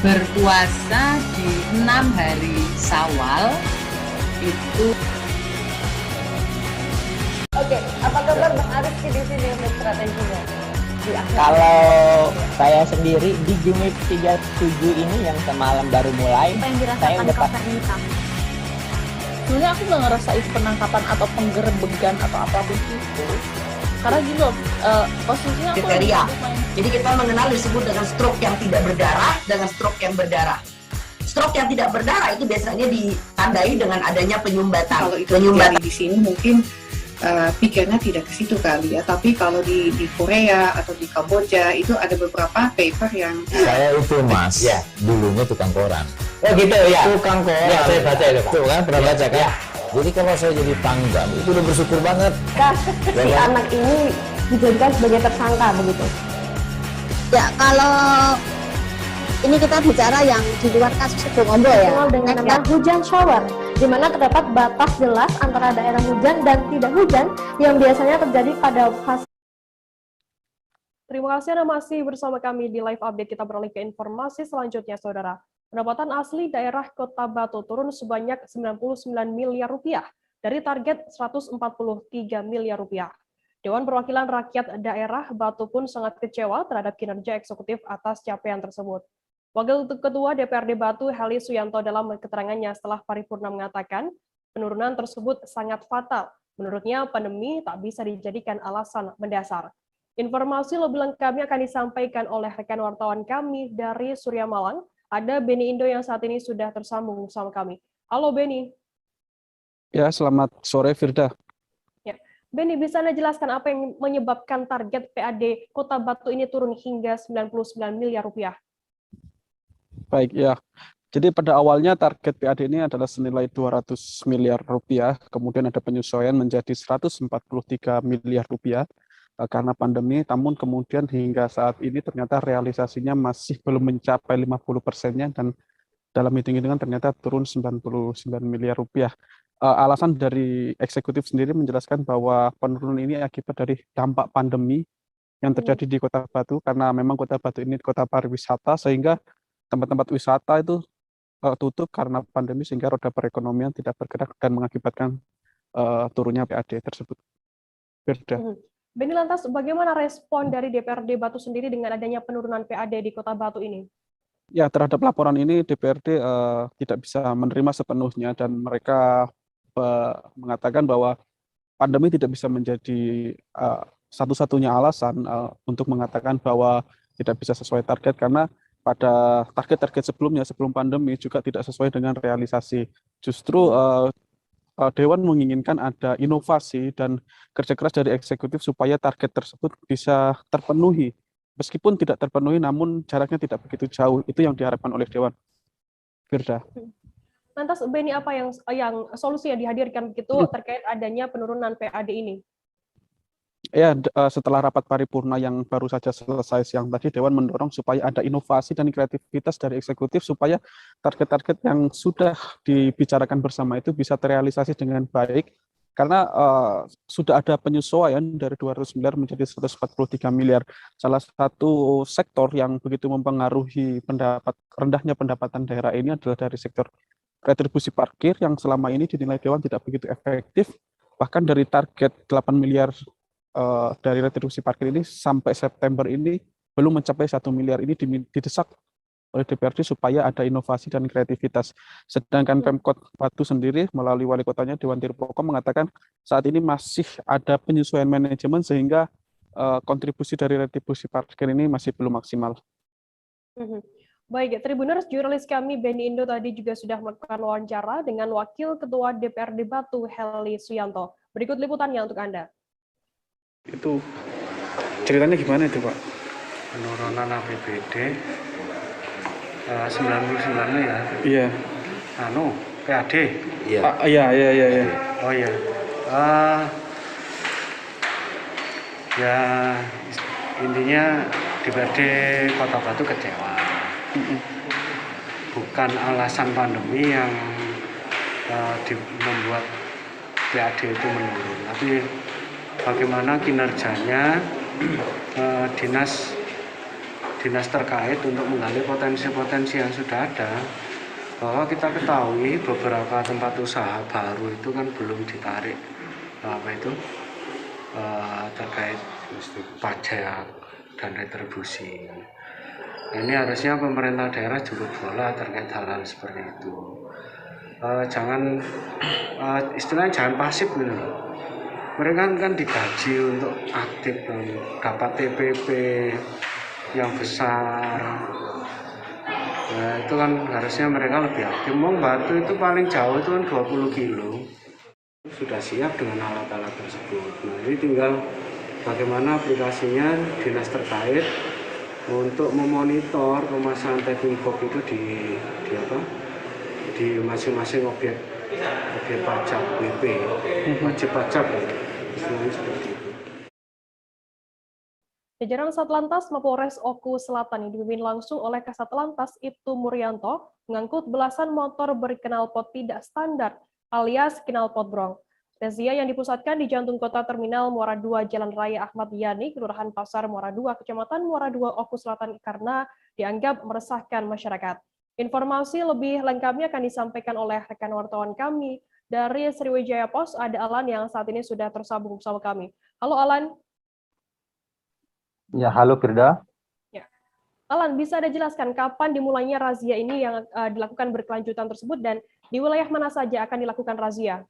berpuasa di 6 hari Syawal itu. Oke, apa kabar Bang Ariski di sini untuk strateginya? Kalau saya sendiri di Jumip 37 ini yang semalam baru mulai, saya udah sebenarnya aku nggak ngerasa itu penangkapan atau penggerbegan atau apapun itu, karena gini loh, posisinya kriteria. Jadi kita mengenal disebut dengan stroke yang tidak berdarah dengan stroke yang berdarah. Stroke yang tidak berdarah itu biasanya ditandai dengan adanya penyumbatan. Kalau itu terjadi di sini mungkin pikirnya tidak ke situ kali ya, tapi kalau di Korea atau di Kamboja itu ada beberapa paper yang saya itu mas, ya dulunya tukang koran. Oh gitu ya, Tukang koran. Ya, saya baca itu Pak. Tuh kan pernah baca kan? Ya. Jadi kalau saya jadi pangdam itu udah bersyukur banget. Si anak ini dijadikan sebagai tersangka begitu. Ya, kalau ini kita bicara yang di luar kasus Sibolombo ya. Dikenal dengan nama hujan shower, di mana terdapat batas jelas antara daerah hujan dan tidak hujan yang biasanya terjadi pada fase. Terima kasih Anda masih bersama kami di Live Update. Kita beralih ke informasi selanjutnya, Saudara. Pendapatan asli daerah Kota Batu turun sebanyak 99 miliar rupiah dari target 143 miliar rupiah. Dewan Perwakilan Rakyat Daerah Batu pun sangat kecewa terhadap kinerja eksekutif atas capaian tersebut. Wakil Ketua DPRD Batu, Heli Suyanto, dalam keterangannya setelah paripurna mengatakan penurunan tersebut sangat fatal. Menurutnya, pandemi tak bisa dijadikan alasan mendasar. Informasi lebih lengkapnya akan disampaikan oleh rekan wartawan kami dari Surya Malang. Ada Beni Indo yang saat ini sudah tersambung bersama kami. Halo Beni. Ya, selamat sore Firda. Ya. Beni, bisa Anda jelaskan apa yang menyebabkan target PAD Kota Batu ini turun hingga 99 miliar rupiah? Baik, ya. Jadi pada awalnya target PAD ini adalah senilai 200 miliar rupiah, kemudian ada penyesuaian menjadi 143 miliar rupiah karena pandemi, namun kemudian hingga saat ini ternyata realisasinya masih belum mencapai 50%-nya dan dalam hitung-hitungan ternyata turun 99 miliar rupiah. Alasan dari eksekutif sendiri menjelaskan bahwa penurunan ini akibat dari dampak pandemi yang terjadi di Kota Batu, karena memang Kota Batu ini kota pariwisata sehingga tempat-tempat wisata itu tutup karena pandemi sehingga roda perekonomian tidak bergerak dan mengakibatkan turunnya PAD tersebut. Firda. Beni, lantas bagaimana respon dari DPRD Batu sendiri dengan adanya penurunan PAD di Kota Batu ini? Ya, terhadap laporan ini DPRD tidak bisa menerima sepenuhnya dan mereka mengatakan bahwa pandemi tidak bisa menjadi satu-satunya alasan untuk mengatakan bahwa tidak bisa sesuai target, karena pada target-target sebelumnya, sebelum pandemi juga tidak sesuai dengan realisasi. Justru Dewan menginginkan ada inovasi dan kerja keras dari eksekutif supaya target tersebut bisa terpenuhi. Meskipun tidak terpenuhi, namun jaraknya tidak begitu jauh. Itu yang diharapkan oleh Dewan. Firda. Lantas Beni, apa yang solusi yang dihadirkan begitu terkait adanya penurunan PAD ini? Ya, setelah rapat paripurna yang baru saja selesai siang tadi, Dewan mendorong supaya ada inovasi dan kreativitas dari eksekutif supaya target-target yang sudah dibicarakan bersama itu bisa terrealisasi dengan baik, karena sudah ada penyesuaian dari 200 miliar menjadi 143 miliar. Salah satu sektor yang begitu mempengaruhi rendahnya pendapatan daerah ini adalah dari sektor retribusi parkir yang selama ini dinilai Dewan tidak begitu efektif. Bahkan dari target 8 miliar dari retribusi parkir ini sampai September ini belum mencapai 1 miliar. Ini didesak oleh DPRD supaya ada inovasi dan kreativitas. Sedangkan Pemkot Batu sendiri melalui wali kotanya Dewan Tirpoko mengatakan saat ini masih ada penyesuaian manajemen sehingga kontribusi dari retribusi parkir ini masih belum maksimal. Baik, Tribuners, jurnalis kami Beni Indo tadi juga sudah melakukan wawancara dengan Wakil Ketua DPRD Batu, Heli Suyanto. Berikut liputannya untuk Anda. Itu ceritanya gimana itu, Pak? Penurunan APBD 99 ya? Iya. PAD? Iya. Iya. Oh iya. Ya intinya DPRD Kota Batu kecewa. Bukan alasan pandemi yang membuat PAD itu menurun, tapi bagaimana kinerjanya dinas terkait untuk menggali potensi-potensi yang sudah ada. Bahwa kita ketahui beberapa tempat usaha baru itu kan belum ditarik terkait pajak dan retribusi. Ini harusnya pemerintah daerah jemput bola terkait hal-hal seperti itu. Istilahnya jangan pasif gitu. Mereka kan digaji untuk aktif dan dapat TPP yang besar. Nah, itu kan harusnya mereka lebih aktif. Batu itu paling jauh itu kan 20 kilo. Sudah siap dengan alat-alat tersebut. Nah, ini tinggal bagaimana aplikasinya dinas terkait untuk memonitor pemasangan tapping box itu di masing-masing objek pajak BP, wajib pajak seperti itu. Jajaran Satlantas Mapolres Oku Selatan yang dipimpin langsung oleh Kasatlantas Ibtu Muryanto mengangkut belasan motor berknalpot tidak standar alias knalpot brong. Razia yang dipusatkan di jantung kota Terminal Muara 2 Jalan Raya Ahmad Yani, Kelurahan Pasar Muara 2, Kecamatan Muara 2, Oku Selatan karena dianggap meresahkan masyarakat. Informasi lebih lengkapnya akan disampaikan oleh rekan wartawan kami dari Sriwijaya Pos, ada Alan yang saat ini sudah tersambung bersama kami. Halo Alan. Ya, halo Firda. Ya. Alan, bisa Anda jelaskan kapan dimulainya razia ini yang dilakukan berkelanjutan tersebut dan di wilayah mana saja akan dilakukan razia?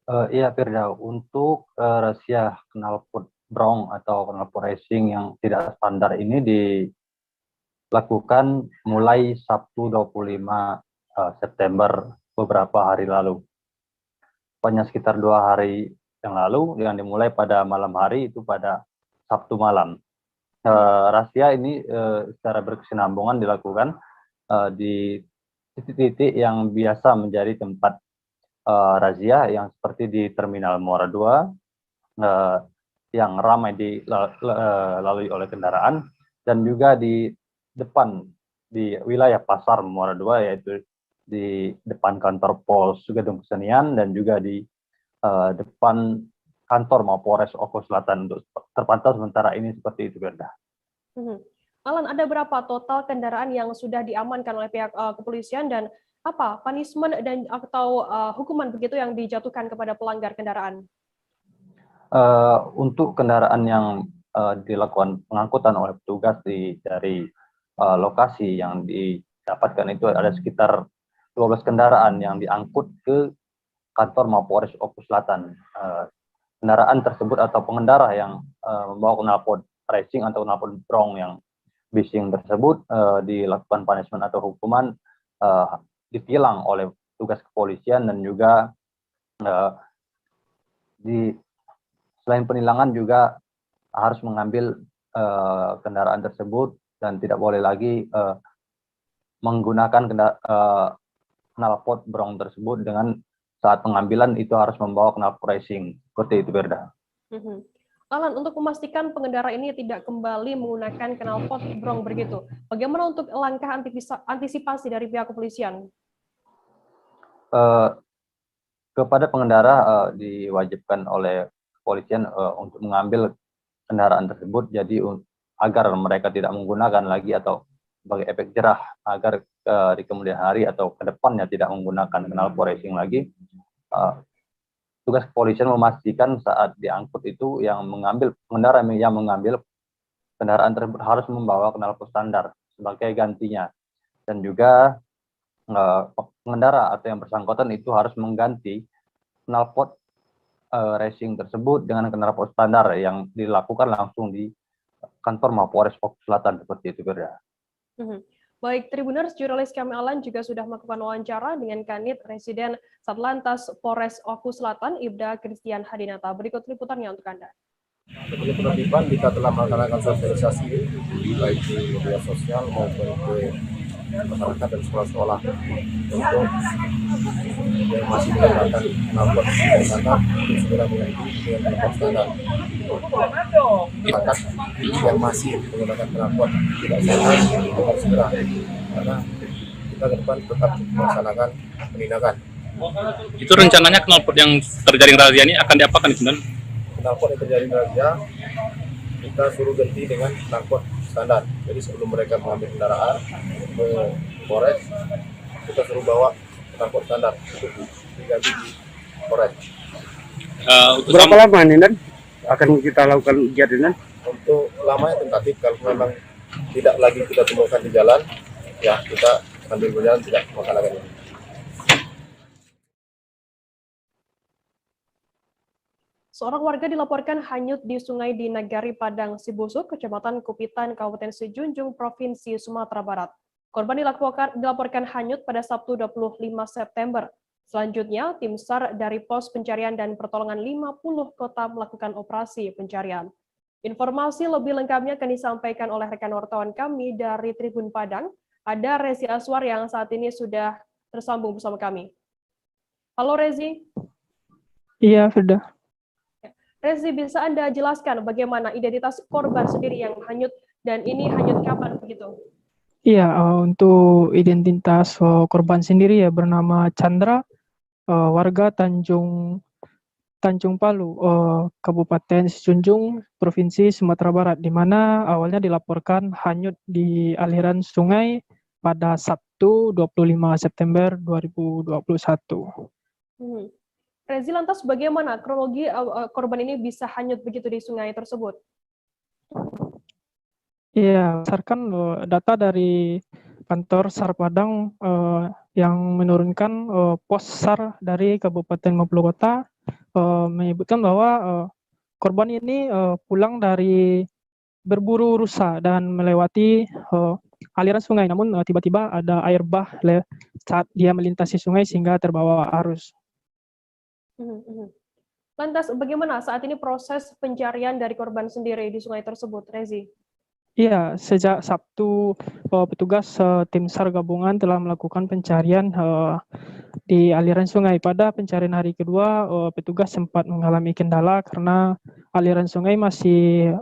Iya Firda, untuk razia knalpot brong atau knalpot racing yang tidak standar ini dilakukan mulai Sabtu 25 September beberapa hari lalu. Hanya sekitar 2 hari yang lalu yang dimulai pada malam hari itu pada Sabtu malam. Razia ini secara berkesinambungan dilakukan di titik-titik yang biasa menjadi tempat razia yang seperti di Terminal Muara 2 yang ramai dilalui oleh kendaraan dan juga di depan di wilayah Pasar Muara 2 yaitu di depan kantor Pos Gedung Kesenian dan juga di depan kantor Mapolres Oku Selatan. Untuk terpantau sementara ini seperti itu, Berda. Alan, ada berapa total kendaraan yang sudah diamankan oleh pihak kepolisian dan apa punishment dan atau hukuman begitu yang dijatuhkan kepada pelanggar kendaraan? Untuk kendaraan yang dilakukan pengangkutan oleh petugas dari lokasi yang didapatkan itu ada sekitar 12 kendaraan yang diangkut ke kantor Mapolres Oku Selatan. Kendaraan tersebut atau pengendara yang membawa knalpot racing atau knalpot brong yang bising tersebut dilakukan punishment atau hukuman, ditilang oleh tugas kepolisian, dan juga selain penilangan juga harus mengambil kendaraan tersebut dan tidak boleh lagi menggunakan knalpot brong tersebut. Dengan saat pengambilan itu harus membawa knalpot racing. Seperti itu, Berda. Alan, untuk memastikan pengendara ini tidak kembali menggunakan knalpot brong begitu, bagaimana untuk langkah antisipasi dari pihak kepolisian? Kepada pengendara diwajibkan oleh kepolisian untuk mengambil kendaraan tersebut, jadi agar mereka tidak menggunakan lagi atau sebagai efek jerah agar di kemudian hari atau ke depannya tidak menggunakan knalpot racing lagi. Tugas kepolisian memastikan saat diangkut itu pengendara yang mengambil kendaraan tersebut harus membawa knalpot standar sebagai gantinya, dan juga pengendara atau yang bersangkutan itu harus mengganti knalpot racing tersebut dengan knalpot standar yang dilakukan langsung di kantor Mapolres Oku Selatan. Seperti itu, Berda. Baik, Tribuners, jurnalis kami Alan juga sudah melakukan wawancara dengan Kanit Residen Satlantas Polres Oku Selatan, Ibda Christian Hadinata. Berikut liputannya untuk Anda. Sebelum penertiban, kita telah melaksanakan sosialisasi baik di media sosial maupun ke masyarakat dan sekolah-sekolah untuk yang masih menggunakan knalpot standar untuk segera mengganti dengan knalpot standar. Masyarakat yang masih menggunakan knalpot tidak standar harus segera, karena kita ke depan tetap melaksanakan penindakan. Itu rencananya knalpot yang terjaring razia ini akan diapakan sebenarnya? Knalpot yang terjaring razia kita suruh ganti dengan knalpot standar. Jadi sebelum mereka mengambil kendaraan ke Polres, kita suruh bawa knalpot standar untuk diganti di Polres. Berapa lama ini Dan akan kita lakukan ujian ini? Untuk lamanya tentatif, kalau memang tidak lagi kita temukan di jalan, ya kita sambil berjalan tidak melaksanakan ini. Seorang warga dilaporkan hanyut di sungai di Nagari Padang Sibusuk, Kecamatan Kupitan, Kabupaten Sejunjung, Provinsi Sumatera Barat. Korban dilaporkan hanyut pada Sabtu 25 September. Selanjutnya, tim SAR dari Pos Pencarian dan Pertolongan 50 Kota melakukan operasi pencarian. Informasi lebih lengkapnya akan disampaikan oleh rekan wartawan kami dari Tribun Padang. Ada Rezi Aswar yang saat ini sudah tersambung bersama kami. Halo Rezi. Iya, sudah. Rezi, bisa Anda jelaskan bagaimana identitas korban sendiri yang hanyut dan ini hanyut kapan begitu? Iya, untuk identitas korban sendiri ya bernama Chandra, warga Tanjung Palu, Kabupaten Sejunjung, Provinsi Sumatera Barat, di mana awalnya dilaporkan hanyut di aliran sungai pada Sabtu 25 September 2021. Rezi, lantas bagaimana kronologi korban ini bisa hanyut begitu di sungai tersebut? Iya, berdasarkan data dari kantor SAR Padang yang menurunkan pos SAR dari Kabupaten maupun Kota menyebutkan bahwa korban ini pulang dari berburu rusa dan melewati aliran sungai, namun tiba-tiba ada air bah saat dia melintasi sungai sehingga terbawa arus. Lantas bagaimana saat ini proses pencarian dari korban sendiri di sungai tersebut, Rezi? Iya, sejak Sabtu petugas tim SAR gabungan telah melakukan pencarian di aliran sungai. Pada pencarian hari kedua, petugas sempat mengalami kendala karena aliran sungai masih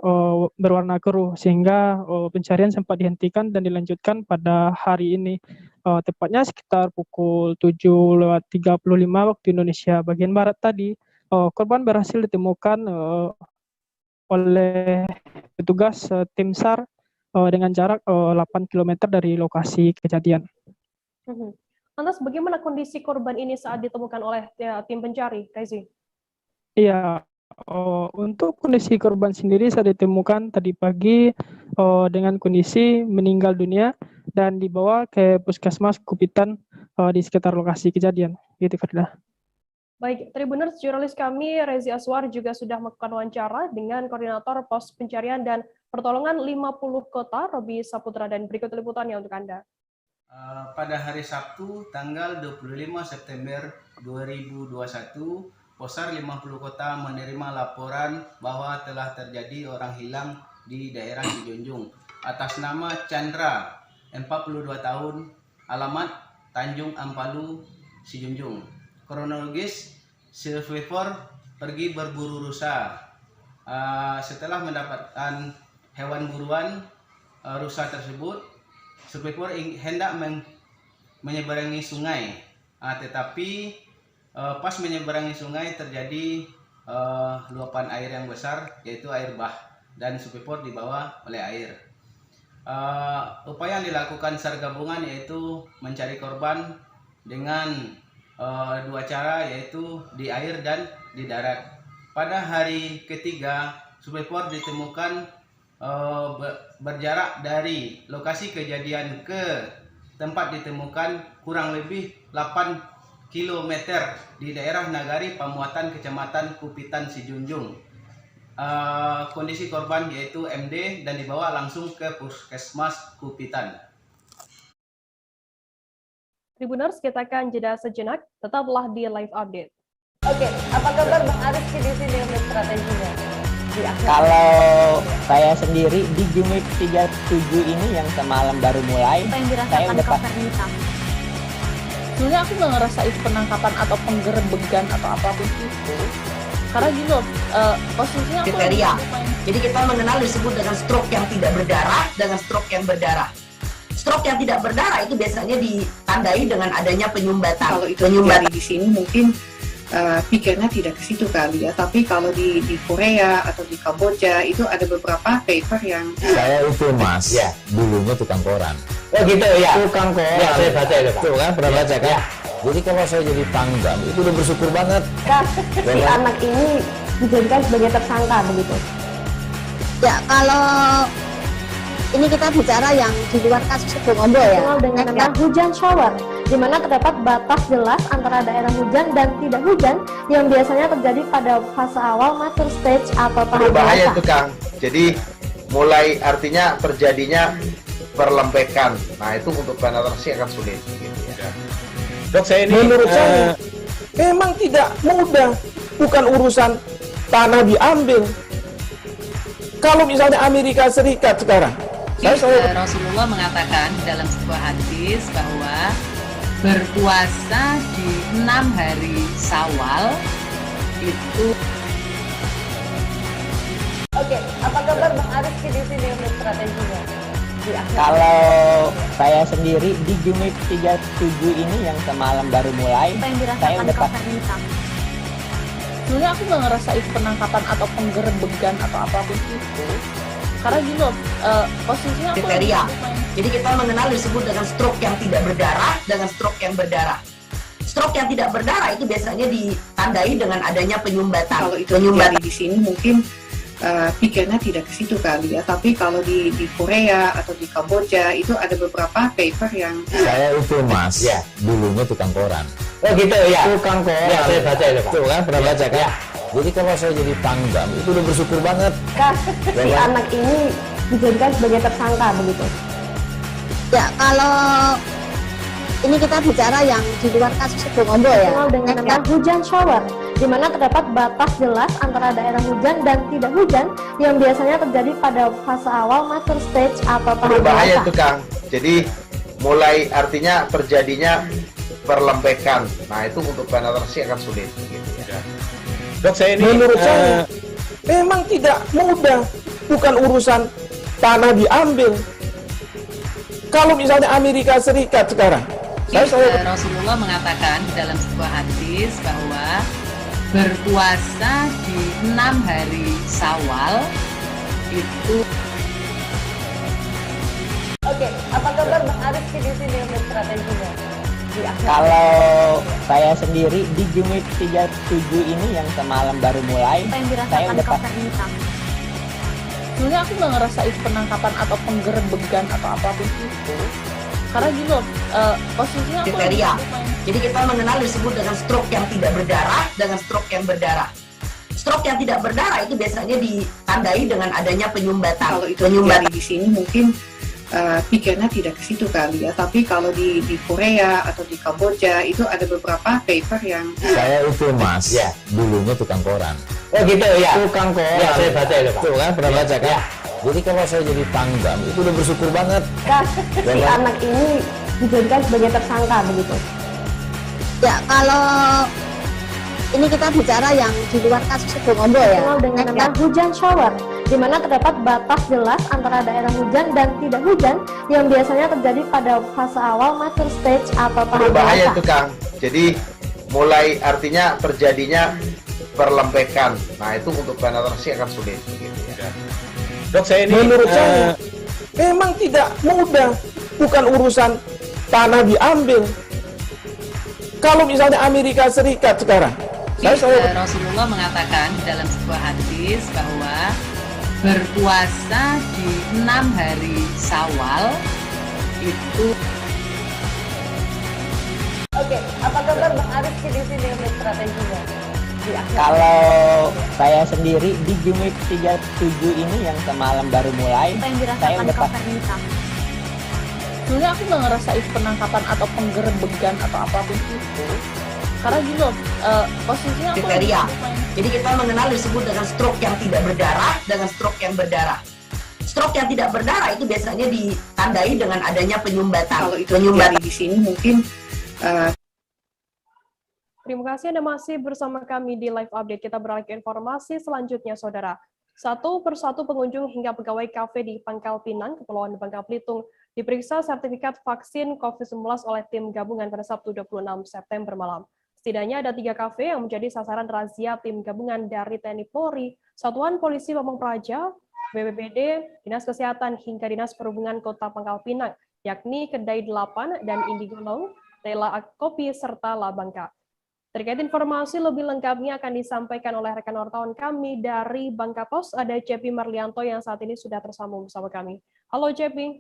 berwarna keruh, sehingga pencarian sempat dihentikan dan dilanjutkan pada hari ini. Tepatnya sekitar pukul 7.35 waktu Indonesia bagian Barat tadi, korban berhasil ditemukan oleh petugas tim SAR dengan jarak 8 km dari lokasi kejadian. Lantas bagaimana kondisi korban ini saat ditemukan oleh tim pencari, Rezi? Iya, untuk kondisi korban sendiri saat ditemukan tadi pagi dengan kondisi meninggal dunia dan dibawa ke Puskesmas Kupitan di sekitar lokasi kejadian. Gitu, Firda. Baik, Tribuners, jurnalis kami Rezi Aswar juga sudah melakukan wawancara dengan Koordinator Pos Pencarian dan Pertolongan 50 Kota, Robi Saputra, dan berikut liputannya untuk Anda. Pada hari Sabtu, tanggal 25 September 2021, Posar 50 Kota menerima laporan bahwa telah terjadi orang hilang di daerah Sijunjung atas nama Chandra, 42 tahun, alamat Tanjung Ampalu, Sijunjung. Kronologis, survivor pergi berburu rusa. Setelah mendapatkan hewan buruan rusa tersebut, survivor hendak menyeberangi sungai, tetapi pas menyeberangi sungai terjadi luapan air yang besar, yaitu air bah, dan survivor dibawa oleh air. Upaya yang dilakukan SAR gabungan yaitu mencari korban dengan dua cara, yaitu di air dan di darat. Pada hari ketiga, survivor ditemukan berjarak dari lokasi kejadian ke tempat ditemukan kurang lebih 8 km di daerah Nagari Pamuatan, Kecamatan Kupitan, Sijunjung. Kondisi korban yaitu MD dan dibawa langsung ke Puskesmas Kupitan. Tribuners, kita akan jeda sejenak, tetaplah di live update. Oke, apa kabar Bang Ariski di sini untuk strateginya? Kalau saya sendiri di Jumip 37 ini yang semalam baru mulai, saya udah sebenarnya aku nggak ngerasa itu penangkapan atau penggerebegan atau apapun itu, karena gini loh, posisinya aku kriteria. Jadi kita mengenal disebut dengan stroke yang tidak berdarah dengan stroke yang berdarah. Stroke yang tidak berdarah itu biasanya ditandai dengan adanya penyumbatan. Kalau itu terjadi di sini mungkin pikirnya tidak ke situ kali ya, tapi kalau di Korea atau di Kamboja itu ada beberapa paper yang saya itu mas, ya, dulunya tukang koran. Oh gitu ya, tukang koran. Ya, saya baca itu, tuh kan pernah baca kan? Ya. Jadi kalau saya jadi pangdam itu udah bersyukur banget. Si anak ini dijadikan sebagai tersangka begitu. Ya, kalau ini kita bicara yang di luar kasus Sebongombo ya. Dengan nama hujan shower, di mana terdapat batas jelas antara daerah hujan dan tidak hujan yang biasanya terjadi pada fase awal mature stage atau tahap berbahaya itu Kang. Jadi mulai artinya terjadinya perlembekan. Nah itu untuk penetrasi akan sulit. Gitu ya. Dok, saya ini menurut saya memang tidak mudah, bukan urusan tanah diambil. Kalau misalnya Amerika Serikat sekarang, Rasulullah mengatakan dalam sebuah hadis bahwa berpuasa di 6 hari Syawal itu. Oke, apa kabar Bang Ariski di sini untuk strateginya? Kalau saya sendiri di Jumip 37 ini yang semalam baru mulai, saya udah sebenarnya aku nggak ngerasa itu penangkapan atau penggerebegan atau apapun itu, karena gini loh, posisinya aku kriteria. Jadi kita mengenal disebut dengan stroke yang tidak berdarah dengan stroke yang berdarah. Stroke yang tidak berdarah itu biasanya ditandai dengan adanya penyumbatan. Kalau itu terjadi di sini mungkin pikirnya tidak ke situ kali ya, tapi kalau di Korea atau di Kamboja itu ada beberapa paper yang saya itu mas, ya, dulunya tukang koran. Oh gitu ya, tukang koran. Ya, saya baca itu, tuh kan pernah baca kan? Jadi kalau saya jadi pangdam itu udah bersyukur banget. Si anak ini dijadikan sebagai tersangka begitu. Ya, kalau ini kita bicara yang di luar kasus Sebongombo ya. Dengan nama hujan shower, di mana terdapat batas jelas antara daerah hujan dan tidak hujan yang biasanya terjadi pada fase awal mature stage atau tahap berbahaya itu Kang. Jadi mulai artinya terjadinya perlembekan. Nah itu untuk penetrasi akan sulit. Gitu ya. Dok, saya ini menurut saya memang tidak mudah, bukan urusan tanah diambil. Kalau misalnya Amerika Serikat sekarang, Rasulullah mengatakan dalam sebuah hadis bahwa berpuasa di 6 hari Syawal itu. Oke, apa kabar Bang Ariski di sini untuk strateginya? Kalau saya sendiri di Jumip 37 ini yang semalam baru mulai, saya udah sebenarnya aku nggak ngerasa itu penangkapan atau penggerebegan atau apapun itu, Karena gini loh, posisinya aku kriteria. Jadi kita mengenal disebut dengan stroke yang tidak berdarah dengan stroke yang berdarah. Stroke yang tidak berdarah itu biasanya ditandai dengan adanya penyumbatan. Kalau itu terjadi di sini mungkin pikirnya tidak ke situ kali ya, tapi kalau di Korea atau di Kamboja itu ada beberapa paper yang Saya itu mas, dulunya tukang koran. Oh gitu ya. Tukang koran. Ya, saya baca itu Pak. Tuh kan pernah baca kan? Jadi kalau saya jadi pangdam itu udah bersyukur banget. Si anak ini dijadikan sebagai tersangka begitu. Ya, kalau ini kita bicara yang di luar kasus Sibolombo ya. Dikenal dengan nama hujan shower, di mana terdapat batas jelas antara daerah hujan dan tidak hujan yang biasanya terjadi pada fase awal mature stage atau tahap Berbahaya dewasa. itu Kang. Jadi mulai artinya terjadinya perlembekan. Nah itu untuk penetrasi akan sulit. Begitu, ya. Dok, saya ini menurut saya memang tidak mudah, bukan urusan tanah diambil. Kalau misalnya Amerika Serikat sekarang, Rasulullah mengatakan dalam sebuah hadis bahwa berpuasa di 6 hari Syawal itu. Oke, apa kabar Bang Ariski di sini untuk strateginya? Kalau saya sendiri di Jumip 37 ini yang semalam baru mulai, Apa yang saya dirasakan udah Kakak Nita? sebenarnya aku nggak ngerasa itu penangkapan atau penggerebegan atau apapun itu. Karena gini loh, posisinya aku kriteria. Jadi kita mengenal disebut dengan stroke yang tidak berdarah dengan stroke yang berdarah. Stroke yang tidak berdarah itu biasanya ditandai dengan adanya penyumbatan. Kalau itu terjadi di sini mungkin Terima kasih Anda masih bersama kami di Live Update. Kita beralih ke informasi selanjutnya, Saudara. Satu persatu pengunjung hingga pegawai kafe di Pangkal Pinang, Kepulauan Bangka Belitung, diperiksa sertifikat vaksin COVID-19 oleh tim gabungan pada Sabtu 26 September malam. Setidaknya ada 3 kafe yang menjadi sasaran razia tim gabungan dari TNI Polri, Satuan Polisi Pamong Praja, BPBD, Dinas Kesehatan, hingga Dinas Perhubungan Kota Pangkal Pinang, yakni Kedai 8 dan Indigo Long, Tela Kopi, serta La Bangka. Terkait informasi lebih lengkapnya akan disampaikan oleh rekan wartawan kami dari Bangka Pos, ada Cepi Marlianto yang saat ini sudah tersambung bersama kami. Halo Cepi.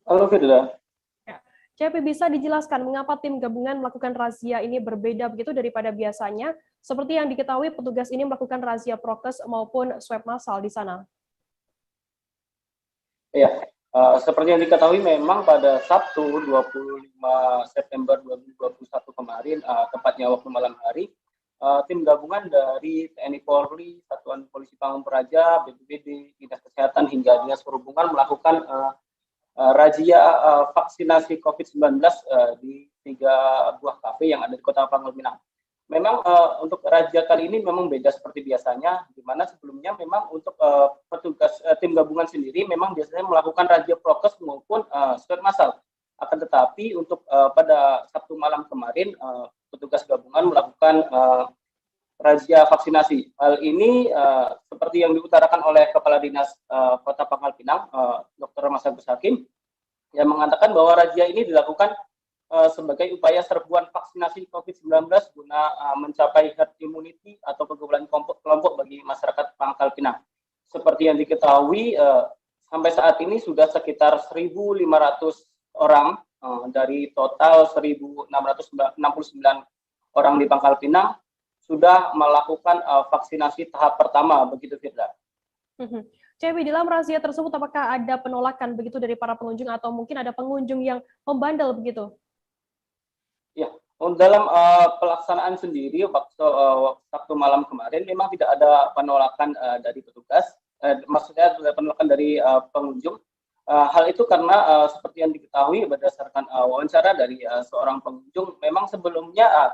Halo Firda. Cepi, bisa dijelaskan mengapa tim gabungan melakukan razia ini berbeda begitu daripada biasanya? Seperti yang diketahui, petugas ini melakukan razia prokes maupun swab massal di sana. Iya. Seperti yang diketahui memang pada Sabtu 25 September 2021 kemarin, tepatnya waktu malam hari, tim gabungan dari TNI Polri, Satuan Polisi Pamong Praja, BPBD, Dinas Kesehatan hingga Dinas Perhubungan melakukan razia vaksinasi COVID-19 di 3 buah kafe yang ada di Kota Pangkal Pinang. Memang untuk razia kali ini memang beda seperti biasanya, di mana sebelumnya memang untuk petugas tim gabungan sendiri memang biasanya melakukan razia prokes maupun swab massal. Akan tetapi untuk pada Sabtu malam kemarin petugas gabungan melakukan razia vaksinasi. Hal ini seperti yang diutarakan oleh Kepala Dinas Kota Pangkal Pinang, Dr. Mas Agus Hakim, yang mengatakan bahwa razia ini dilakukan sebagai upaya serbuan vaksinasi COVID-19 guna mencapai herd immunity atau kekebalan kelompok bagi masyarakat Pangkal Pinang. Seperti yang diketahui, sampai saat ini sudah sekitar 1.500 orang dari total 1.669 orang di Pangkal Pinang sudah melakukan vaksinasi tahap pertama, begitu Firda. Cepi, dalam razia tersebut apakah ada penolakan begitu dari para pengunjung atau mungkin ada pengunjung yang membandel begitu? Ya, dalam pelaksanaan sendiri waktu Sabtu malam kemarin memang tidak ada penolakan dari petugas, maksudnya ada penolakan dari pengunjung. Hal itu karena seperti yang diketahui berdasarkan wawancara dari seorang pengunjung, memang sebelumnya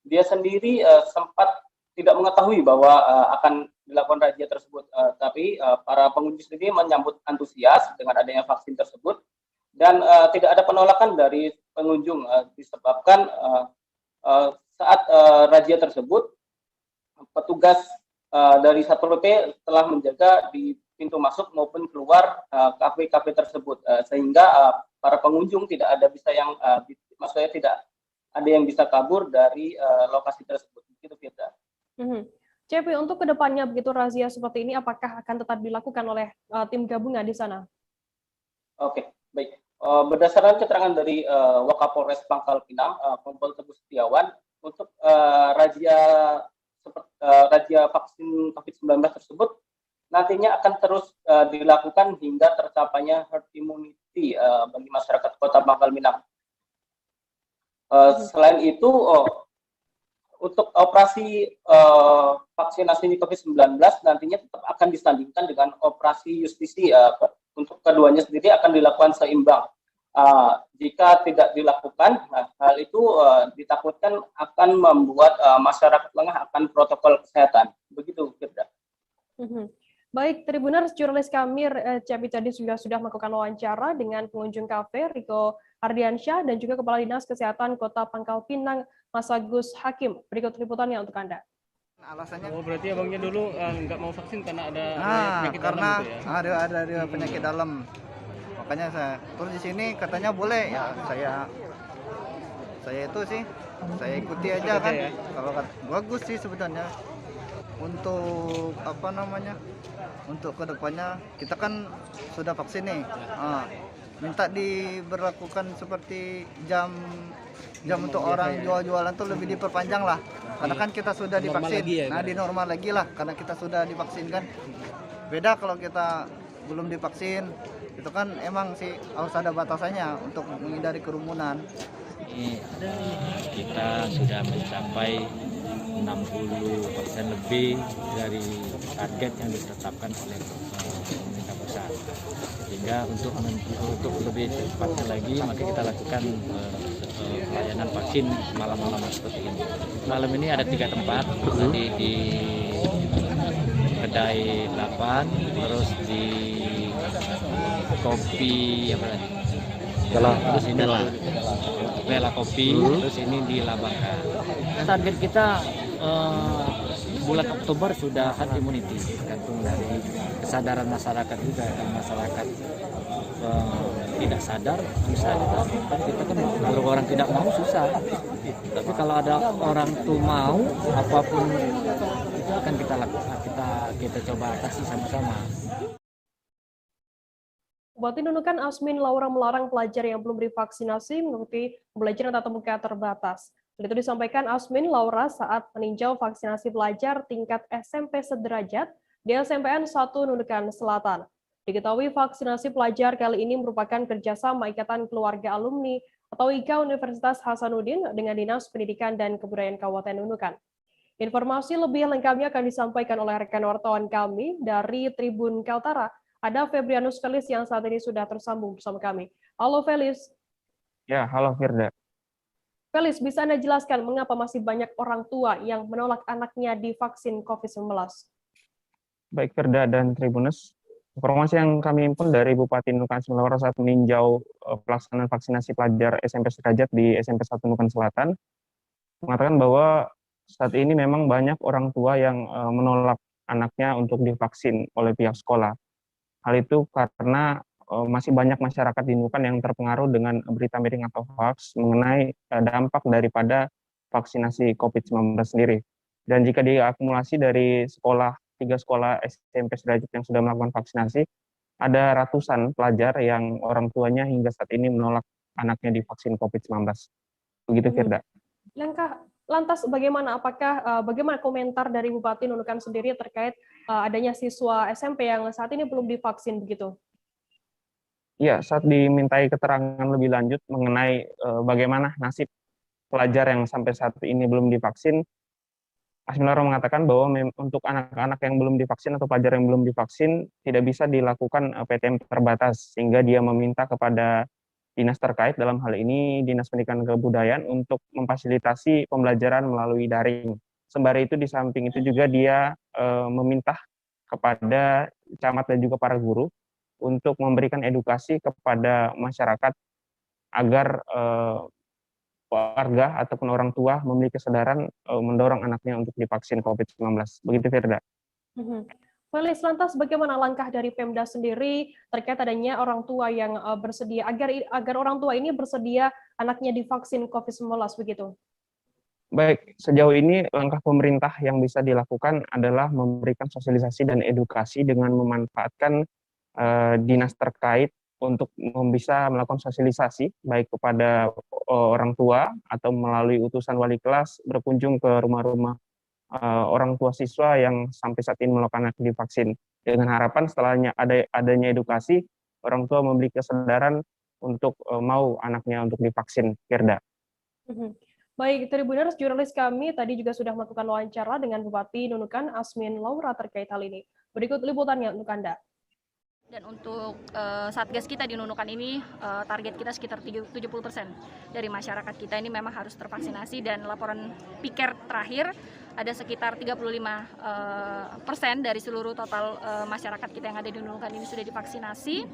dia sendiri sempat tidak mengetahui bahwa akan dilakukan razia tersebut, tapi para pengunjung sendiri menyambut antusias dengan adanya vaksin tersebut. Dan tidak ada penolakan dari pengunjung disebabkan saat razia tersebut petugas dari Satpol PP telah menjaga di pintu masuk maupun keluar kafe-kafe tersebut sehingga para pengunjung tidak ada bisa yang maksudnya tidak ada yang bisa kabur dari lokasi tersebut. Begitu Firda. Cepi, untuk kedepannya begitu razia seperti ini apakah akan tetap dilakukan oleh tim gabungan di sana? Oke, baik. Berdasarkan keterangan dari Wakapolres Pangkal Pinang, Kompol Teguh Setiawan, untuk razia vaksin COVID-19 tersebut nantinya akan terus dilakukan hingga tercapainya herd immunity bagi masyarakat Kota Pangkal Pinang. Selain itu, untuk operasi vaksinasi COVID-19 nantinya tetap akan disandingkan dengan operasi justisi. Untuk keduanya sendiri akan dilakukan seimbang. Jika tidak dilakukan, hal itu ditakutkan akan membuat masyarakat lengah akan protokol kesehatan. Begitu, Firda. Baik, Tribuners, jurnalis kami Cepi tadi sudah melakukan wawancara dengan pengunjung kafe Riko Ardiansyah dan juga Kepala Dinas Kesehatan Kota Pangkal Pinang, Mas Agus Hakim. Berikut liputannya untuk Anda. Alasannya? Oh, berarti abangnya dulu nggak mau vaksin karena ada penyakit karena dalam gitu ya? ada penyakit dalam. Makanya saya terus di sini katanya boleh ya, saya itu sih saya ikuti aja kan. Ya? Kalau bagus sih sebenarnya untuk untuk kedepannya kita kan sudah vaksin nih. Minta diberlakukan seperti jam untuk orang jualan tuh lebih diperpanjang lah, karena kan kita sudah divaksin. Di normal lagi lah, karena kita sudah divaksin kan. Beda kalau kita belum divaksin, itu kan emang sih harus ada batasannya untuk menghindari kerumunan. Kita sudah mencapai 60% lebih dari target yang ditetapkan oleh pemerintah pusat. Sehingga untuk lebih cepatnya lagi, maka kita lakukan pelayanan vaksin malam-malam seperti ini. Malam ini ada 3 tempat, tadi di Kedai 8, terus di Kopi terus ini Bela Kopi, terus ini di Labaka. Target kita bulan Oktober sudah herd immunity, tergantung dari kesadaran masyarakat juga. Kalau masyarakat tidak sadar bisa kita kan kalau orang tidak mau susah, tapi kalau ada orang tuh mau, apapun itu akan kita lakukan, kita coba atasi sama-sama. Bupati Nunukan Asmin Laura melarang pelajar yang belum divaksinasi mengikuti pembelajaran tatap muka terbatas. Itu disampaikan Asmin Laura saat meninjau vaksinasi pelajar tingkat SMP sederajat di SMPN 1 Nunukan Selatan. Diketahui vaksinasi pelajar kali ini merupakan kerjasama Ikatan Keluarga Alumni atau IKA Universitas Hasanuddin dengan Dinas Pendidikan dan Kebudayaan Kabupaten Nunukan. Informasi lebih lengkapnya akan disampaikan oleh rekan wartawan kami dari Tribun Kaltara. Ada Febrianus Felis yang saat ini sudah tersambung bersama kami. Halo Felis. Ya, halo Firda. Felis, bisa Anda jelaskan mengapa masih banyak orang tua yang menolak anaknya divaksin COVID-19? Baik Firda dan Tribunus, informasi yang kami himpun dari Bupati Nunukan Asmin Laura saat meninjau pelaksanaan vaksinasi pelajar SMP sederajat di SMP 1 Nunukan Selatan, mengatakan bahwa saat ini memang banyak orang tua yang menolak anaknya untuk divaksin oleh pihak sekolah. Hal itu karena masih banyak masyarakat di Nunukan yang terpengaruh dengan berita miring atau hoax mengenai dampak daripada vaksinasi COVID-19 sendiri. Dan jika diakumulasi dari 3 sekolah SMP sederajat yang sudah melakukan vaksinasi, ada ratusan pelajar yang orang tuanya hingga saat ini menolak anaknya divaksin COVID-19. Begitu, Firda. Lantas bagaimana komentar dari Bupati Nunukan sendiri terkait adanya siswa SMP yang saat ini belum divaksin begitu? Ya, saat dimintai keterangan lebih lanjut mengenai bagaimana nasib pelajar yang sampai saat ini belum divaksin, Asmin Laura mengatakan bahwa untuk anak-anak yang belum divaksin atau pelajar yang belum divaksin tidak bisa dilakukan PTM terbatas, sehingga dia meminta kepada dinas terkait, dalam hal ini Dinas Pendidikan dan Kebudayaan, untuk memfasilitasi pembelajaran melalui daring. Sembari itu, di samping itu juga dia meminta kepada camat dan juga para guru untuk memberikan edukasi kepada masyarakat agar warga ataupun orang tua memiliki kesadaran mendorong anaknya untuk divaksin COVID-19. Begitu, Firda. Felis, lantas bagaimana langkah dari Pemda sendiri terkait adanya orang tua yang bersedia, agar orang tua ini bersedia anaknya divaksin COVID-19 begitu? Baik, sejauh ini langkah pemerintah yang bisa dilakukan adalah memberikan sosialisasi dan edukasi dengan memanfaatkan dinas terkait untuk bisa melakukan sosialisasi baik kepada orang tua atau melalui utusan wali kelas berkunjung ke rumah-rumah orang tua siswa yang sampai saat ini melakukan anak divaksin, dengan harapan setelahnya adanya edukasi, orang tua memiliki kesadaran untuk mau anaknya untuk divaksin, Firda. Baik, Tribuners, jurnalis kami tadi juga sudah melakukan wawancara dengan Bupati Nunukan Asmin Laura terkait hal ini. Berikut liputannya untuk Anda. Dan untuk Satgas kita di Nunukan ini, target kita sekitar 70% dari masyarakat kita ini memang harus tervaksinasi, dan laporan Piker terakhir ada sekitar 35% dari seluruh total masyarakat kita yang ada di Nunukan ini sudah divaksinasi,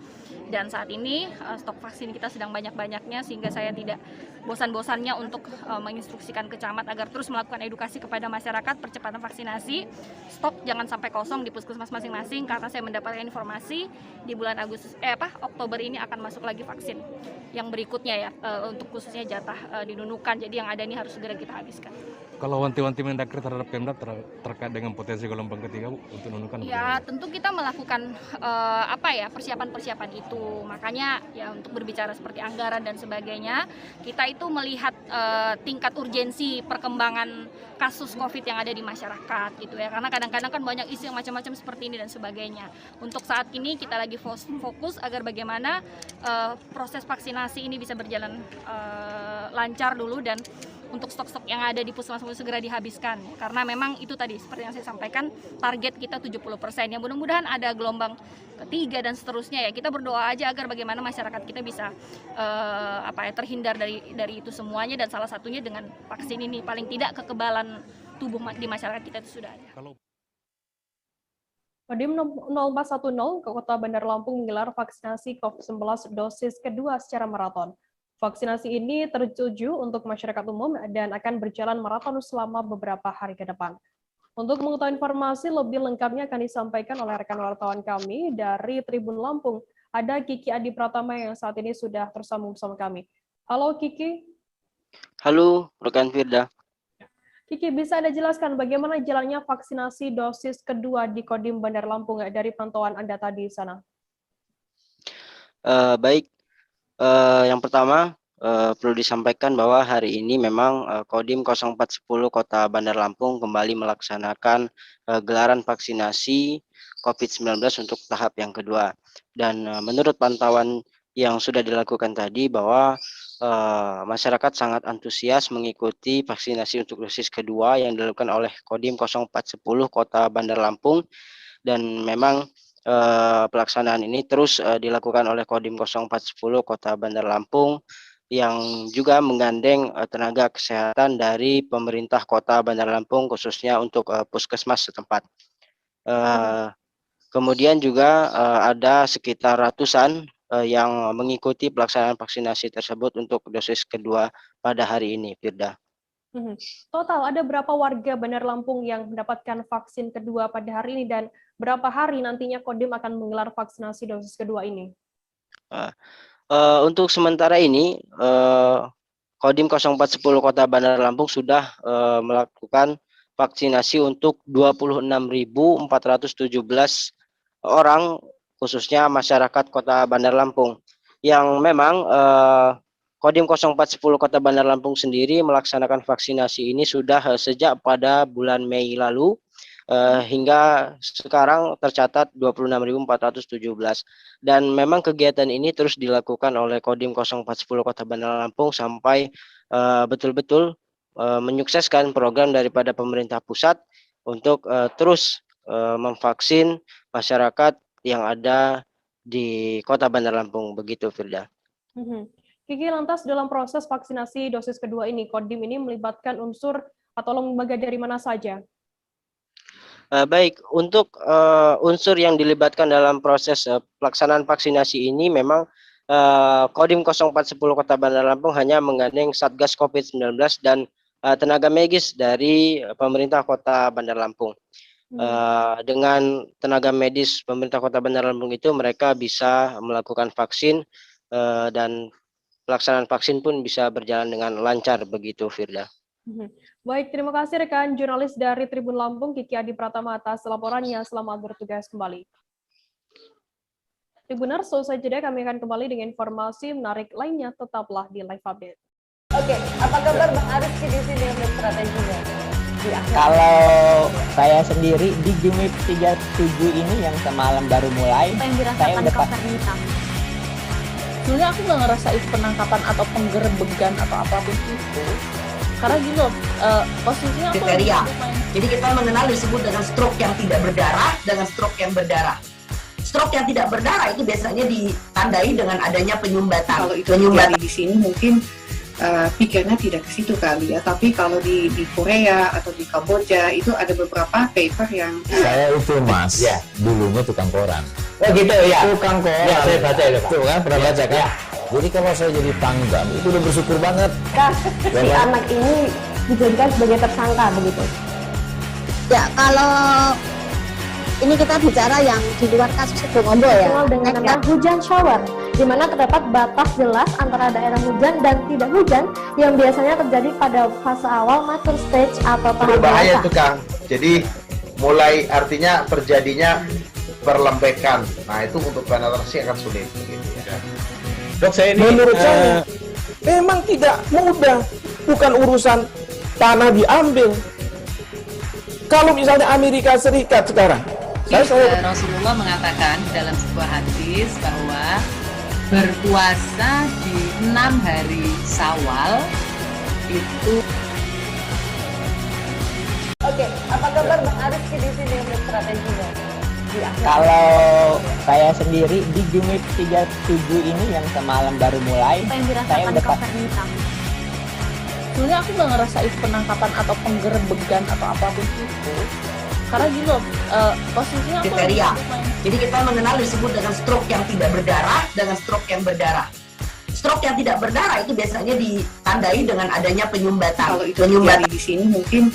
dan saat ini stok vaksin kita sedang banyak-banyaknya, sehingga saya tidak bosan-bosannya untuk menginstruksikan ke camat agar terus melakukan edukasi kepada masyarakat percepatan vaksinasi. Stok jangan sampai kosong di puskesmas masing-masing, karena saya mendapatkan informasi di bulan Oktober ini akan masuk lagi vaksin yang berikutnya ya, untuk khususnya jatah di Nunukan. Jadi yang ada ini harus segera kita habiskan. Kalau wanti-wanti Mendagri terhadap Pemda terkait dengan potensi gelombang ketiga untuk Nunukan? Ya, tentu kita melakukan persiapan-persiapan itu. Makanya ya untuk berbicara seperti anggaran dan sebagainya, kita itu melihat tingkat urgensi perkembangan kasus COVID yang ada di masyarakat gitu ya. Karena kadang-kadang kan banyak isu yang macam-macam seperti ini dan sebagainya. Untuk saat ini kita lagi fokus agar bagaimana proses vaksinasi ini bisa berjalan lancar dulu, dan untuk stok-stok yang ada di puskesmas segera dihabiskan, karena memang itu tadi seperti yang saya sampaikan, target kita 70%. Ya mudah-mudahan ada gelombang ketiga dan seterusnya ya. Kita berdoa aja agar bagaimana masyarakat kita bisa terhindar dari itu semuanya, dan salah satunya dengan vaksin ini. Paling tidak kekebalan tubuh di masyarakat kita itu sudah ada. Kodim 0410 ke Kota Bandar Lampung menggelar vaksinasi COVID-19 dosis kedua secara maraton. Vaksinasi ini tertuju untuk masyarakat umum dan akan berjalan maraton selama beberapa hari ke depan. Untuk mengetahui informasi lebih lengkapnya akan disampaikan oleh rekan wartawan kami dari Tribun Lampung. Ada Kiki Adi Pratama yang saat ini sudah tersambung bersama kami. Halo Kiki. Halo, rekan Firda. Kiki, bisa Anda jelaskan bagaimana jalannya vaksinasi dosis kedua di Kodim Bandar Lampung dari pantauan Anda tadi di sana? Baik. Yang pertama perlu disampaikan bahwa hari ini memang Kodim 0410 Kota Bandar Lampung kembali melaksanakan gelaran vaksinasi COVID-19 untuk tahap yang kedua. Dan menurut pantauan yang sudah dilakukan tadi bahwa masyarakat sangat antusias mengikuti vaksinasi untuk dosis kedua yang dilakukan oleh Kodim 0410 Kota Bandar Lampung, dan memang pelaksanaan ini terus dilakukan oleh Kodim 0410 Kota Bandar Lampung yang juga menggandeng tenaga kesehatan dari pemerintah Kota Bandar Lampung khususnya untuk puskesmas setempat. Kemudian juga ada sekitar ratusan yang mengikuti pelaksanaan vaksinasi tersebut untuk dosis kedua pada hari ini, Firda. Total ada berapa warga Bandar Lampung yang mendapatkan vaksin kedua pada hari ini, dan berapa hari nantinya Kodim akan menggelar vaksinasi dosis kedua ini? Untuk sementara ini Kodim 0410 Kota Bandar Lampung sudah melakukan vaksinasi untuk 26.417 orang, khususnya masyarakat Kota Bandar Lampung, yang memang Kodim 0410 Kota Bandar Lampung sendiri melaksanakan vaksinasi ini sudah sejak pada bulan Mei lalu hingga sekarang tercatat 26.417, dan memang kegiatan ini terus dilakukan oleh Kodim 0410 Kota Bandar Lampung sampai betul-betul menyukseskan program daripada pemerintah pusat untuk terus memvaksin masyarakat yang ada di Kota Bandar Lampung, begitu Firda. Kiki, lantas dalam proses vaksinasi dosis kedua ini, Kodim ini melibatkan unsur atau lembaga dari mana saja? Baik, untuk unsur yang dilibatkan dalam proses pelaksanaan vaksinasi ini memang Kodim 0410 Kota Bandar Lampung hanya menggandeng Satgas COVID-19 dan tenaga medis dari pemerintah Kota Bandar Lampung. Dengan tenaga medis pemerintah Kota Bandar Lampung itu mereka bisa melakukan vaksin dan pelaksanaan vaksin pun bisa berjalan dengan lancar, begitu Firda. Baik, terima kasih rekan jurnalis dari Tribun Lampung Kiki Adi Pratama atas laporannya. Selamat bertugas kembali. Tribuners, selesai jeda kami akan kembali dengan informasi menarik lainnya. Tetaplah di Live Update. Oke, apa kabar Bang Ariski di sini untuk strateginya? Kalau saya sendiri di Jumip 37 ini yang semalam baru mulai, saya udah sebenarnya aku nggak ngerasa itu penangkapan atau penggerebegan atau apapun itu, karena gini loh, posisinya aku kriteria. Jadi kita mengenal disebut dengan stroke yang tidak berdarah dengan stroke yang berdarah. Stroke yang tidak berdarah itu biasanya ditandai dengan adanya penyumbatan. Kalau itu terjadi di sini mungkin pikirnya tidak ke situ kali ya, tapi kalau di Korea atau di Kamboja itu ada beberapa paper yang saya itu mas, ya dulunya tukang koran. Oh gitu ya, tukang koran. Ya saya baca itu pak. Tuh kan pernah baca kan? Ya. Jadi kalau saya jadi pangdam itu udah bersyukur banget. Si anak ini dijadikan sebagai tersangka begitu. Ya kalau ini kita bicara yang di luar kasus Sibolombo ya. Dengan nama hujan shower, di mana terdapat batas jelas antara daerah hujan dan tidak hujan yang biasanya terjadi pada fase awal mature stage atau tahap berbahaya dewasa. itu Kang. Jadi mulai artinya terjadinya perlembekan. Nah itu untuk penetrasi akan sulit. Gitu ya. Dok, saya ini menurut saya memang tidak mudah, bukan urusan tanah diambil. Kalau misalnya Amerika Serikat sekarang, Rasulullah mengatakan dalam sebuah hadis bahwa berpuasa di 6 hari Syawal itu. Oke, apa kabar Bang Ariski di sini untuk strateginya? Kalau saya sendiri di Jumip 37 ini yang semalam baru mulai, saya udah sebenarnya aku nggak ngerasa itu penangkapan atau penggerebegan atau apapun itu, karena gini loh, posisinya aku kriteria. Jadi kita mengenal disebut dengan stroke yang tidak berdarah dengan stroke yang berdarah. Stroke yang tidak berdarah itu biasanya ditandai dengan adanya penyumbatan. Kalau itu terjadi di sini mungkin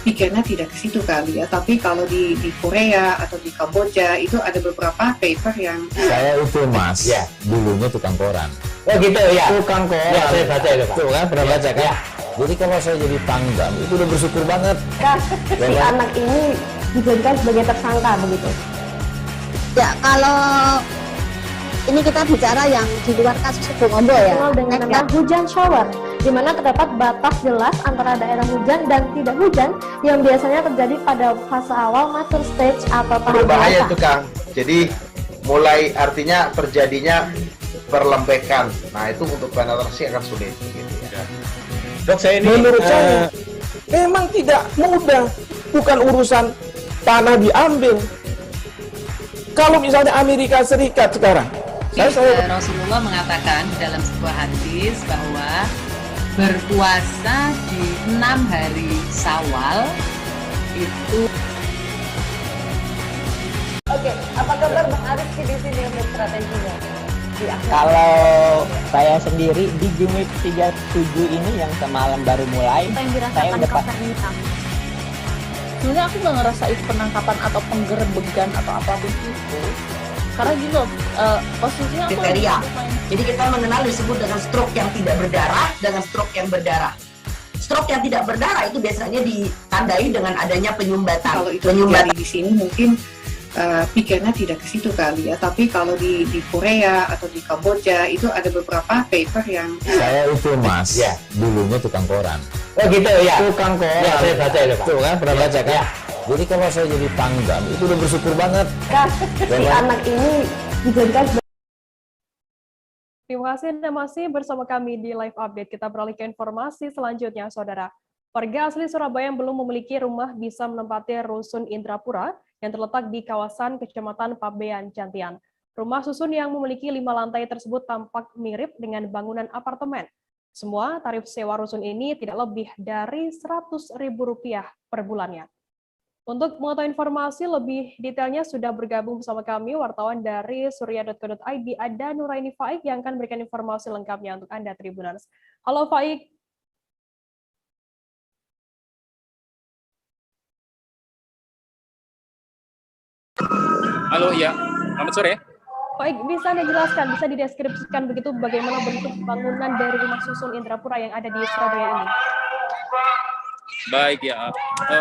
pikirnya tidak ke situ kali ya, tapi kalau di Korea atau di Kamboja itu ada beberapa paper yang saya itu mas, ya dulunya tukang koran. Oh gitu ya, tukang koran. Ya saya baca itu pak. Tuh kan pernah baca kan? Ya. Jadi kalau saya jadi pangdam itu udah bersyukur banget. Si anak ini dijadikan sebagai tersangka begitu. Ya kalau ini kita bicara yang di luar kasus Sibolombo ya. Dengan nama hujan shower, di mana terdapat batas jelas antara daerah hujan dan tidak hujan yang biasanya terjadi pada fase awal mature stage atau tahap berbahaya dewasa. itu Kang. Jadi mulai artinya terjadinya perlembekan. Nah itu untuk penetrasi akan sulit. Gitu ya. Dok, saya ini menurut saya memang tidak mudah, bukan urusan tanah diambil. Kalau misalnya Amerika Serikat sekarang, Rasulullah mengatakan dalam sebuah hadis bahwa berpuasa di 6 hari Syawal itu. Oke, apa kabar Bang Ariski di sini untuk strateginya? Kalau saya sendiri di Jumip 37 ini yang semalam baru mulai, saya udah sebenarnya aku nggak ngerasa itu penangkapan atau penggerebegan atau apapun itu, karena gini loh, posisinya aku kriteria. Jadi kita mengenal disebut dengan stroke yang tidak berdarah dengan stroke yang berdarah. Stroke yang tidak berdarah itu biasanya ditandai dengan adanya penyumbatan. Kalau itu terjadi di sini mungkin pikirnya tidak ke situ kali ya, tapi kalau di Korea atau di Kamboja itu ada beberapa paper yang saya itu mas, ya dulunya tukang koran. Oh gitu ya, tukang koran. Ya saya baca itu pak. Tuh kan pernah baca kan? Ya. Jadi kalau saya jadi pangdam itu udah bersyukur banget. Si anak ini dijadikan sebagai. Terima kasih Anda masih bersama kami di Live Update. Kita beralih ke informasi selanjutnya, Saudara. Warga asli Surabaya yang belum memiliki rumah bisa menempati Rusun Indrapura yang terletak di kawasan Kecamatan Pabean, Jantian. Rumah susun yang memiliki 5 lantai tersebut tampak mirip dengan bangunan apartemen. Semua tarif sewa rusun ini tidak lebih dari Rp100.000 per bulannya. Untuk mengetahui informasi lebih detailnya sudah bergabung bersama kami wartawan dari surya.co.id ada Nuraini Faik yang akan memberikan informasi lengkapnya untuk Anda Tribuners. Halo Faik. Halo, iya. Selamat sore. Baik, bisa Anda jelaskan, bisa dideskripsikan begitu bagaimana bentuk bangunan dari rumah susun Indrapura yang ada di Surabaya ini? Baik ya,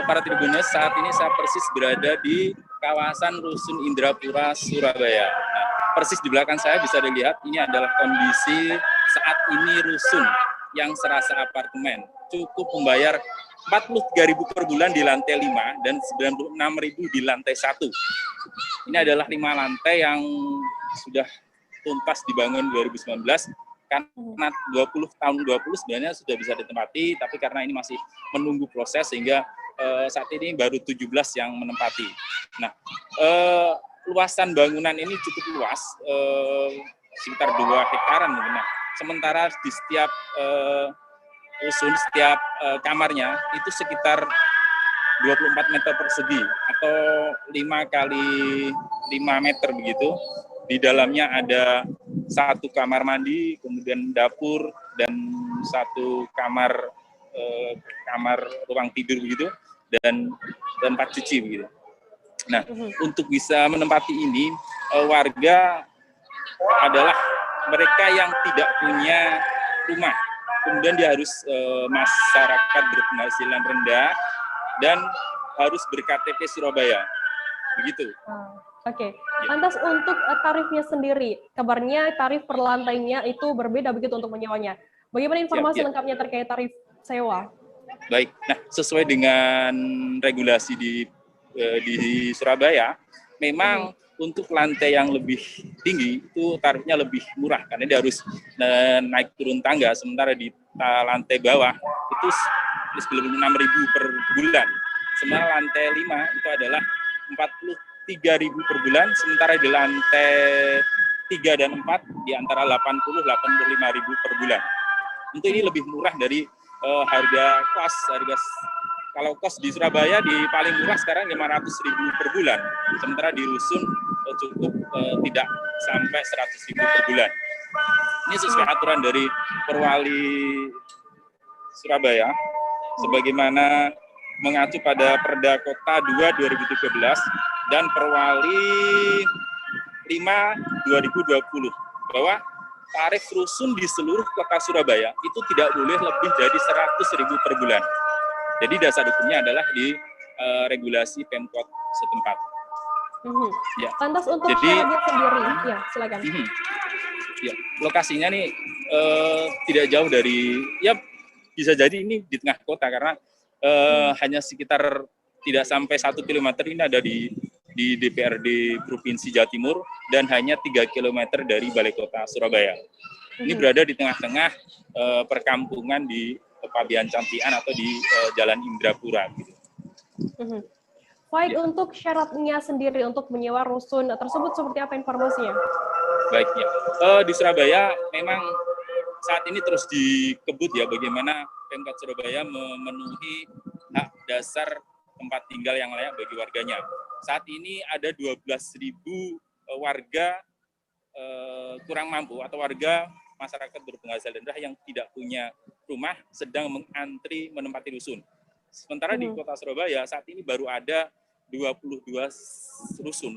para Tribuners, saat ini saya persis berada di kawasan Rusun Indrapura, Surabaya. Nah, persis di belakang saya bisa dilihat, ini adalah kondisi saat ini rusun yang serasa apartemen. Cukup membayar 43.000 per bulan di lantai 5 dan 96.000 di lantai 1. Ini adalah 5 lantai yang sudah tuntas dibangun 2019, karena tahun 20 sebenarnya sudah bisa ditempati, tapi karena ini masih menunggu proses sehingga saat ini baru 17 yang menempati. Nah, luasan bangunan ini cukup luas, sekitar 2 hektaran mungkin. Nah, sementara di setiap rusun, setiap kamarnya itu sekitar 24 meter persegi atau 5 kali 5 meter begitu. Di dalamnya ada 1 kamar mandi, kemudian dapur, dan 1 kamar ruang tidur begitu, dan tempat cuci begitu. Nah, untuk bisa menempati ini, warga adalah mereka yang tidak punya rumah. Kemudian dia harus masyarakat berpenghasilan rendah dan harus ber-KTP Surabaya. Begitu. Oke. Lantas untuk tarifnya sendiri, kabarnya tarif per lantainya itu berbeda begitu untuk menyewanya. Bagaimana informasi lengkapnya terkait tarif sewa? Baik. Nah, sesuai dengan regulasi di Surabaya, memang untuk lantai yang lebih tinggi itu tarifnya lebih murah karena dia harus naik turun tangga, sementara di lantai bawah itu 96.000 per bulan. Sementara lantai 5 itu adalah 43.000 per bulan, sementara di lantai 3 dan 4 di antara 80-85.000 per bulan. Untuk ini lebih murah dari harga kos. Kalau kos di Surabaya di paling murah sekarang 500.000 per bulan, sementara di rusun cukup tidak sampai 100.000 per bulan. Ini sesuai aturan dari Perwali Surabaya, sebagaimana mengacu pada Perda Kota 2 2013 dan Perwali 5 2020, bahwa tarif rusun di seluruh kota Surabaya itu tidak boleh lebih dari 100.000 per bulan. Jadi dasar hukumnya adalah di regulasi Pemkot setempat. Ya. Lantas untuk syaratnya sendiri, ya silakan. Ya, lokasinya nih tidak jauh dari, ya bisa jadi ini di tengah kota karena hanya sekitar tidak sampai 1 kilometer ini ada di DPRD Provinsi Jawa Timur dan hanya 3 kilometer dari Balai Kota Surabaya. Ini berada di tengah-tengah perkampungan di Pabian Campian atau di Jalan Indrapura. Gitu. Baik, untuk syaratnya sendiri untuk menyewa rusun tersebut seperti apa informasinya? Baik ya, di Surabaya memang saat ini terus dikebut ya bagaimana Pemkot Surabaya memenuhi hak dasar tempat tinggal yang layak bagi warganya. Saat ini ada 12.000 warga kurang mampu atau warga masyarakat berpenghasilan rendah yang tidak punya rumah sedang mengantri menempati rusun. Sementara di Kota Surabaya saat ini baru ada 22 rusun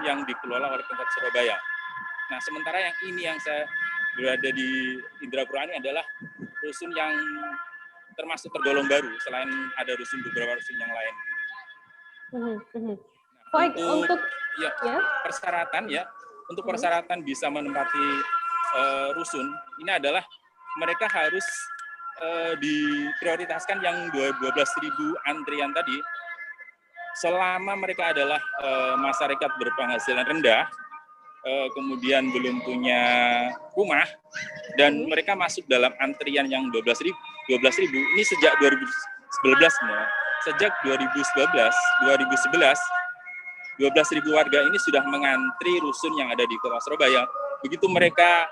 yang dikelola oleh Pemkot Surabaya. Nah, sementara yang ini yang saya berada di Indrapura ini adalah rusun yang termasuk tergolong baru selain ada beberapa rusun yang lain. Baik, untuk persyaratan ya, untuk persyaratan bisa menempati rusun ini adalah mereka harus diprioritaskan yang 12.000 antrian tadi selama mereka adalah masyarakat berpenghasilan rendah, kemudian belum punya rumah dan mereka masuk dalam antrian yang 12.000 ini sejak 2011 sebenarnya. Sejak 2011 12.000 warga ini sudah mengantri rusun yang ada di Kota Surabaya. Begitu mereka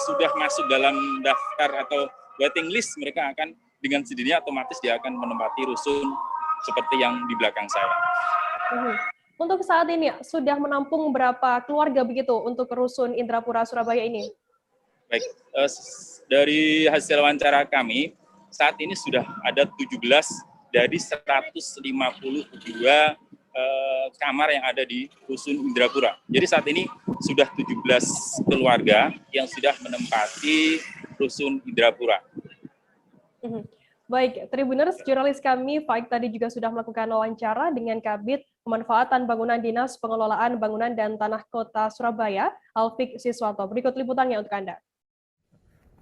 sudah masuk dalam daftar atau waiting list, mereka akan dengan sendirinya otomatis dia akan menempati rusun seperti yang di belakang saya. Untuk saat ini sudah menampung berapa keluarga begitu untuk rusun Indrapura Surabaya ini? Baik, dari hasil wawancara kami saat ini sudah ada 17 dari 152 kamar yang ada di rusun Indrapura. Jadi saat ini sudah 17 keluarga yang sudah menempati rusun Indrapura. Baik, Tribuners, jurnalis kami Faik tadi juga sudah melakukan wawancara dengan Kabid Pemanfaatan Bangunan Dinas Pengelolaan Bangunan dan Tanah Kota Surabaya, Alfik Siswanto. Berikut liputannya untuk Anda.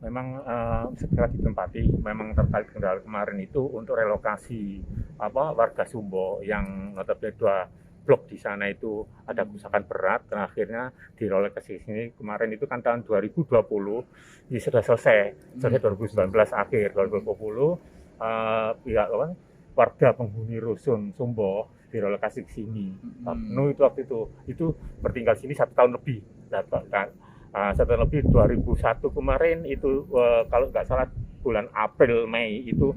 Memang segera ditempati, memang terkait kendala kemarin itu untuk relokasi warga Sumbo yang notabene 2 blok di sana itu ada kerusakan berat, dan akhirnya direlokasi sini kemarin itu kan tahun 2020 ini sudah selesai 2019 akhir 2020 pihak warga penghuni rusun Sumbo direlokasi ke sini. Penuh itu waktu itu bertinggal sini 1 tahun lebih. 1 tahun lebih 2001 kemarin itu kalau nggak salah bulan April Mei itu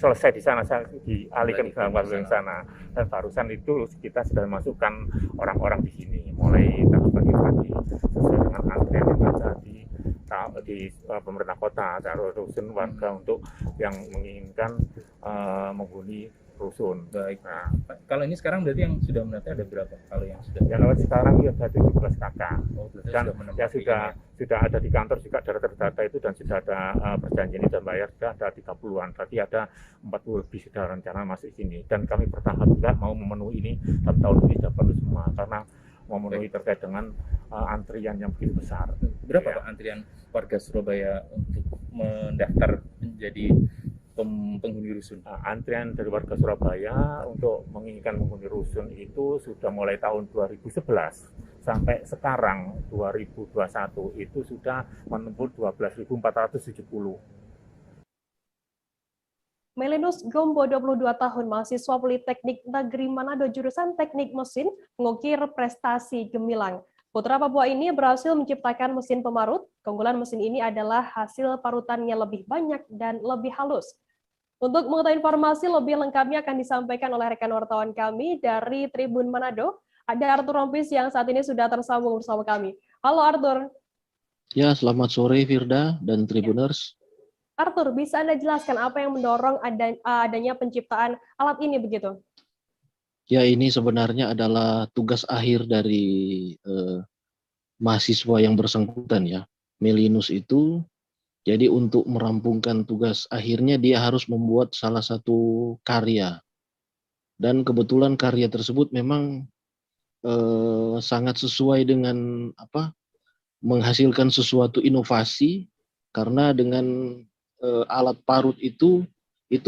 selesai di sana, dialihkan ke warga di sana, dan barusan itu kita sudah masukkan orang-orang di sini mulai pagi-pagi sesuai dengan antrian yang ada di pemerintah kota, taruh rusun warga untuk yang menginginkan menghuni rusun. Baik. Nah, kalau ini sekarang berarti yang sudah mendaftar ada berapa? Kalau yang sudah yang lewat sekarang itu ada 17 kakak. Dan yang sudah ada di kantor juga data terdata itu, dan sudah ada perjanjian dan bayar sudah ada 30-an. Berarti ada 40 lebih sudah rencana masuk sini. Dan kami bertahap juga mau memenuhi ini 1 tahun ini sudah perlu semua karena memenuhi terkait dengan antrian yang begitu besar. Berapa Pak antrian warga Surabaya untuk mendaftar menjadi penghuni rusun? Antrian dari warga Surabaya untuk menginginkan menghuni rusun itu sudah mulai tahun 2011 sampai sekarang 2021 itu sudah menempuh 12.470. Melinus Gombo, 22 tahun, mahasiswa Politeknik Negeri Manado jurusan Teknik Mesin, mengukir prestasi gemilang. Putra Papua ini berhasil menciptakan mesin pemarut. Keunggulan mesin ini adalah hasil parutannya lebih banyak dan lebih halus. Untuk mengetahui informasi lebih lengkapnya akan disampaikan oleh rekan wartawan kami dari Tribun Manado. Ada Arthur Rompis yang saat ini sudah tersambung bersama kami. Halo Arthur. Ya, selamat sore Firda dan Tribuners. Arthur, bisa Anda jelaskan apa yang mendorong adanya penciptaan alat ini begitu? Ya, ini sebenarnya adalah tugas akhir dari mahasiswa yang bersangkutan ya. Melinus itu, jadi untuk merampungkan tugas akhirnya dia harus membuat salah satu karya. Dan kebetulan karya tersebut memang sangat sesuai dengan menghasilkan sesuatu inovasi, karena dengan alat parut itu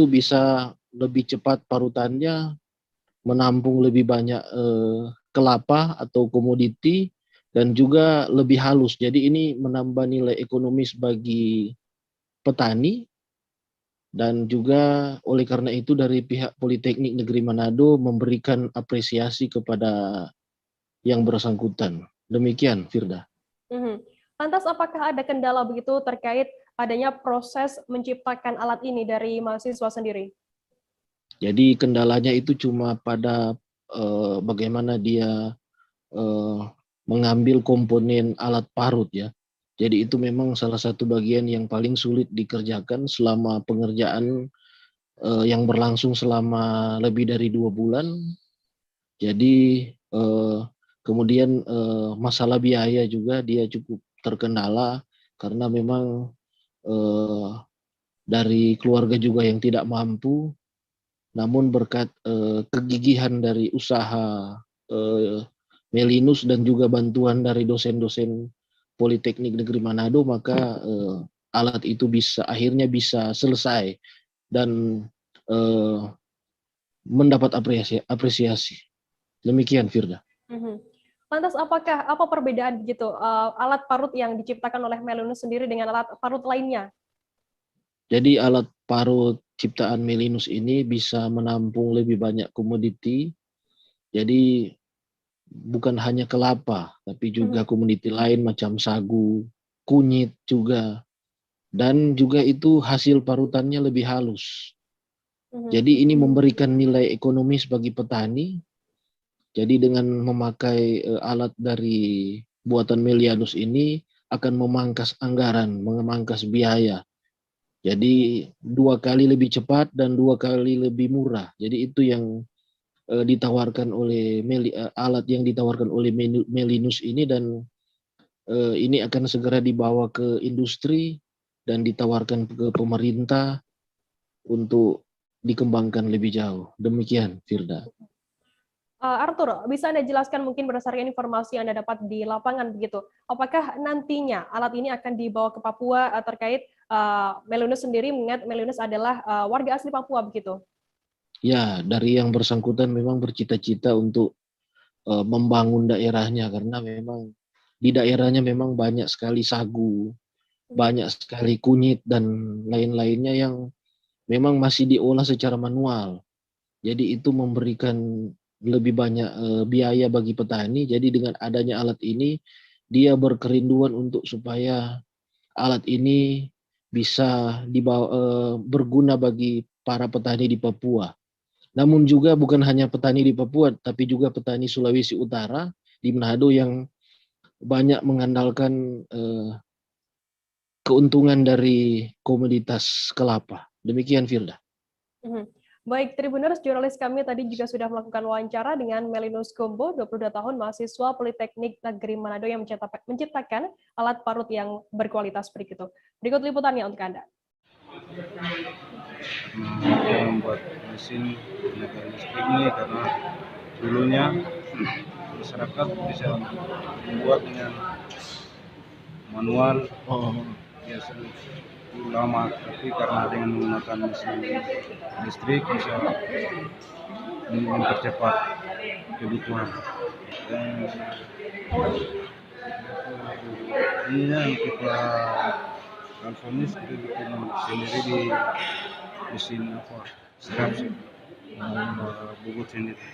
bisa lebih cepat parutannya, menampung lebih banyak kelapa atau komoditi, dan juga lebih halus. Jadi ini menambah nilai ekonomis bagi petani, dan juga oleh karena itu dari pihak Politeknik Negeri Manado memberikan apresiasi kepada yang bersangkutan. Demikian, Firda. Lantas apakah ada kendala begitu terkait adanya proses menciptakan alat ini dari mahasiswa sendiri? Jadi kendalanya itu cuma pada bagaimana dia mengambil komponen alat parut ya. Jadi itu memang salah satu bagian yang paling sulit dikerjakan selama pengerjaan yang berlangsung selama lebih dari 2 bulan. Jadi kemudian masalah biaya juga dia cukup terkendala, karena memang dari keluarga juga yang tidak mampu. Namun berkat kegigihan dari usaha Melinus dan juga bantuan dari dosen-dosen Politeknik Negeri Manado, maka alat itu akhirnya bisa selesai dan mendapat apresiasi. Demikian, Firda. Lantas apa perbedaan begitu alat parut yang diciptakan oleh Melinus sendiri dengan alat parut lainnya? Jadi alat parut ciptaan Melinus ini bisa menampung lebih banyak komoditi. Jadi bukan hanya kelapa, tapi juga komoditi lain macam sagu, kunyit juga. Dan juga itu hasil parutannya lebih halus. Jadi ini memberikan nilai ekonomis bagi petani. Jadi dengan memakai alat dari buatan Melinus ini akan memangkas anggaran, memangkas biaya. Jadi 2 kali lebih cepat dan 2 kali lebih murah. Jadi itu yang ditawarkan oleh alat yang ditawarkan oleh Melinus ini, dan ini akan segera dibawa ke industri dan ditawarkan ke pemerintah. untuk dikembangkan lebih jauh. Demikian, Firda. Arthur, bisa Anda jelaskan mungkin berdasarkan informasi yang Anda dapat di lapangan begitu, apakah nantinya alat ini akan dibawa ke Papua terkait Melinus sendiri, mengingat Melinus adalah warga asli Papua begitu? Ya, dari yang bersangkutan memang bercita-cita untuk membangun daerahnya, karena memang di daerahnya memang banyak sekali sagu, banyak sekali kunyit dan lain-lainnya yang memang masih diolah secara manual. Jadi itu memberikan lebih banyak biaya bagi petani. Jadi dengan adanya alat ini, dia berkerinduan untuk supaya alat ini bisa berguna bagi para petani di Papua. Namun juga bukan hanya petani di Papua, tapi juga petani Sulawesi Utara, di Manado yang banyak mengandalkan keuntungan dari komoditas kelapa. Demikian, Firda. Baik, Tribuners, jurnalis kami tadi juga sudah melakukan wawancara dengan Melinus Gombo, 22 tahun, mahasiswa Politeknik Negeri Manado yang menciptakan alat parut yang berkualitas berikut. Berikut liputannya untuk Anda. Yang membuat mesin tenaga listrik ini karena dulunya masyarakat bisa membuat dengan manual biasa lama, tapi karena dengan menggunakan mesin listrik bisa mempercepat kebutuhan. Dan ini yang kita transformis kita bikin sendiri di mesin serap bubut sendiri.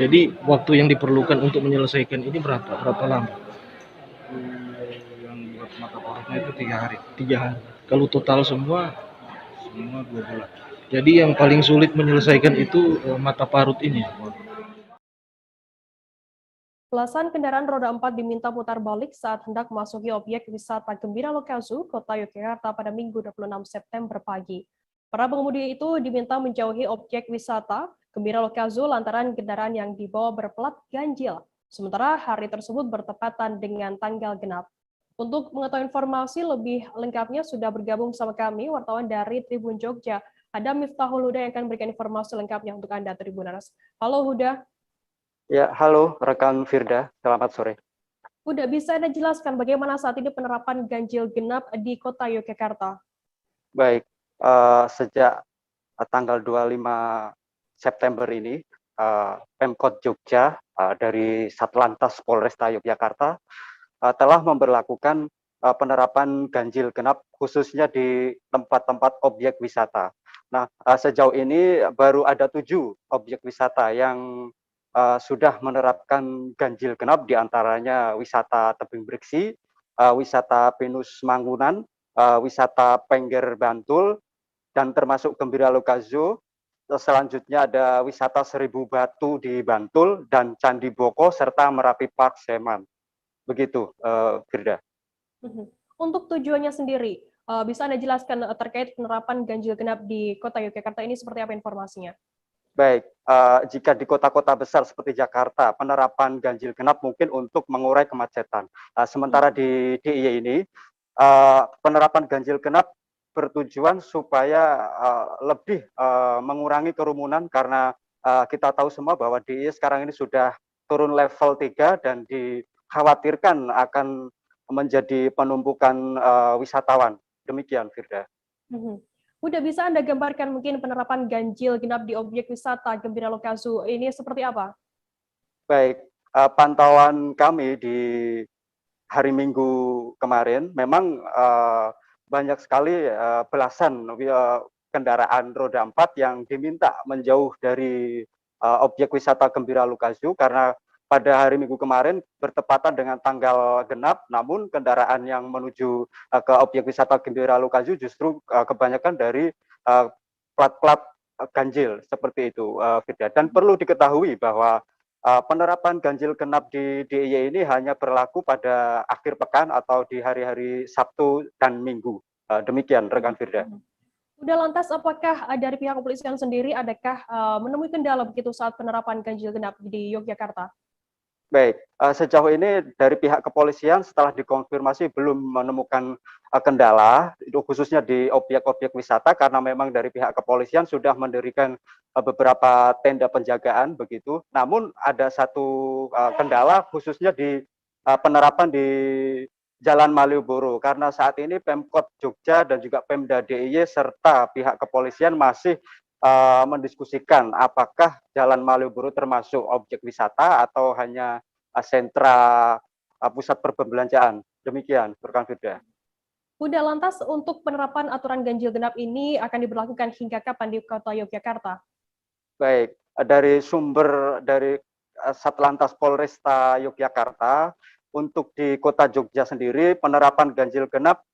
Jadi waktu yang diperlukan untuk menyelesaikan ini berapa lama? Yang buat mata parutnya itu 3 hari. 3 hari. Kalau total semua 2 bulan. Jadi yang paling sulit menyelesaikan itu mata parut ini. Belasan kendaraan roda 4 diminta putar balik saat hendak memasuki objek wisata Gembira Lokazu, Kota Yogyakarta pada Minggu 26 September pagi. Para pengemudi itu diminta menjauhi objek wisata Gembira Lokazu lantaran kendaraan yang dibawa berplat ganjil. Sementara hari tersebut bertepatan dengan tanggal genap. Untuk mengetahui informasi lebih lengkapnya sudah bergabung sama kami wartawan dari Tribun Jogja. Ada Miftahul Huda yang akan memberikan informasi lengkapnya untuk Anda Tribuners. Halo Huda. Ya, halo rekan Firda, selamat sore. Huda, bisa Anda jelaskan bagaimana saat ini penerapan ganjil genap di Kota Yogyakarta? Baik, sejak tanggal 25 September ini, Pemkot Jogja dari Satlantas Polresta Yogyakarta telah memberlakukan penerapan ganjil genap khususnya di tempat-tempat objek wisata. Nah, sejauh ini baru ada 7 objek wisata yang sudah menerapkan ganjil genap, diantaranya wisata Tebing Breksi, wisata Pinus Mangunan, wisata Pengger Bantul, dan termasuk Gembira Lokazu. Selanjutnya ada wisata Seribu Batu di Bantul dan Candi Boko serta Merapi Park Seman. Begitu, Firda. Untuk tujuannya sendiri, bisa Anda jelaskan terkait penerapan ganjil genap di Kota Yogyakarta ini seperti apa informasinya? Baik, jika di kota-kota besar seperti Jakarta, penerapan ganjil genap mungkin untuk mengurai kemacetan. Sementara di DIY ini, penerapan ganjil genap bertujuan supaya lebih mengurangi kerumunan karena kita tahu semua bahwa DIY sekarang ini sudah turun level 3 dan dikhawatirkan akan menjadi penumpukan wisatawan. Demikian, Firda. Udah bisa Anda gambarkan mungkin penerapan ganjil genap di objek wisata Gembira Lokazu ini seperti apa? Baik, pantauan kami di hari Minggu kemarin memang banyak sekali belasan kendaraan roda 4 yang diminta menjauh dari objek wisata Gembira Lokazu karena pada hari Minggu kemarin bertepatan dengan tanggal genap, namun kendaraan yang menuju ke objek wisata Gembira Lokazu justru kebanyakan dari plat-plat ganjil seperti itu, Firda. Dan perlu diketahui bahwa penerapan ganjil genap di DIY ini hanya berlaku pada akhir pekan atau di hari-hari Sabtu dan Minggu. Demikian, rekan Firda. Udah lantas, apakah dari pihak kepolisian sendiri adakah menemui kendala begitu saat penerapan ganjil genap di Yogyakarta? Baik, sejauh ini dari pihak kepolisian setelah dikonfirmasi belum menemukan kendala. khususnya di objek-objek wisata, karena memang dari pihak kepolisian sudah mendirikan beberapa tenda penjagaan begitu. Namun ada satu kendala khususnya di penerapan di Jalan Malioboro, karena saat ini Pemkot Jogja dan juga Pemda DIY serta pihak kepolisian masih mendiskusikan apakah Jalan Malioboro termasuk objek wisata atau hanya sentra pusat perbelanjaan. Demikian, rekan Firda. Bunda, lantas untuk penerapan aturan ganjil genap ini akan diberlakukan hingga kapan di Kota Yogyakarta? Baik, dari sumber dari Satlantas Polresta Yogyakarta, untuk di Kota Jogja sendiri penerapan ganjil genap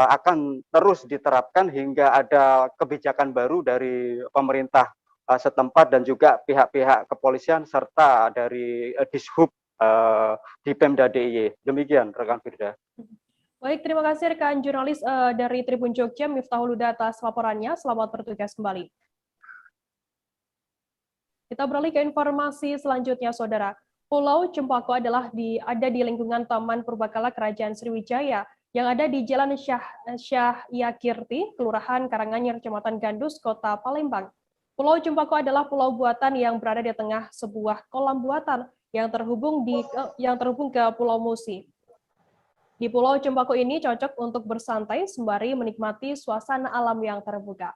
akan terus diterapkan hingga ada kebijakan baru dari pemerintah setempat dan juga pihak-pihak kepolisian serta dari Dishub di Pemda DIY. Demikian, rekan Firda. Baik, terima kasih rekan jurnalis dari Tribun Jogja, Miftahul Huda atas laporannya. Selamat bertugas kembali. Kita beralih ke informasi selanjutnya, Saudara. Pulau Cempaka ada di lingkungan Taman Purbakala Kerajaan Sriwijaya yang ada di Jalan Syah Yakirti, Kelurahan Karanganyar, Kecamatan Gandus, Kota Palembang. Pulau Cempaka adalah pulau buatan yang berada di tengah sebuah kolam buatan yang terhubung ke Pulau Musi. Di Pulau Cempaka ini cocok untuk bersantai sembari menikmati suasana alam yang terbuka.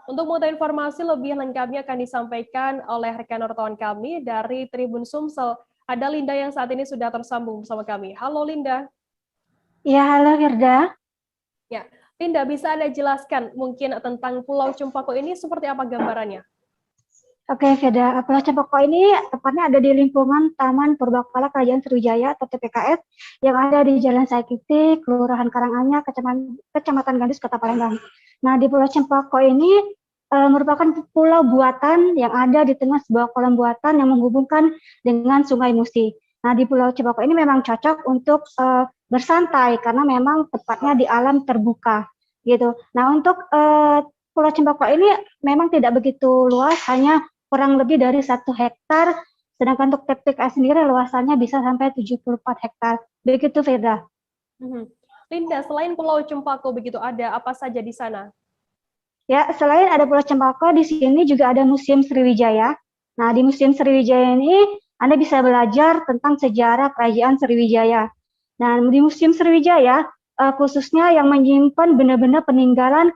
Untuk mengetahui informasi lebih lengkapnya akan disampaikan oleh rekan wartawan kami dari Tribun Sumsel. Ada Linda yang saat ini sudah tersambung bersama kami. Halo Linda. Ya, halo Firda. Ya, Linda, bisa Anda jelaskan mungkin tentang Pulau Cempaka ini seperti apa gambarannya? Oke, Firda. Pulau Cempaka ini tepatnya ada di lingkungan Taman Purbakala Kerajaan Sriwijaya atau TPKS yang ada di Jalan Saikiti, Kelurahan Karanganyar, Kecamatan Gandus, Kota Palembang. Nah, di Pulau Cempaka ini merupakan pulau buatan yang ada di tengah sebuah kolam buatan yang menghubungkan dengan Sungai Musi. Nah, di Pulau Cempaka ini memang cocok untuk bersantai karena memang tepatnya di alam terbuka, gitu. Nah, untuk Pulau Cempaka ini memang tidak begitu luas, hanya kurang lebih dari 1 hektar, sedangkan untuk TPKS sendiri luasannya bisa sampai 74 hektar. Begitu, Firda. Linda, selain Pulau Cempaka begitu, ada apa saja di sana? Ya, selain ada Pulau Cempaka, di sini juga ada Museum Sriwijaya. Nah, di Museum Sriwijaya ini Anda bisa belajar tentang sejarah Kerajaan Sriwijaya. Nah, di Museum Sriwijaya khususnya yang menyimpan benda-benda peninggalan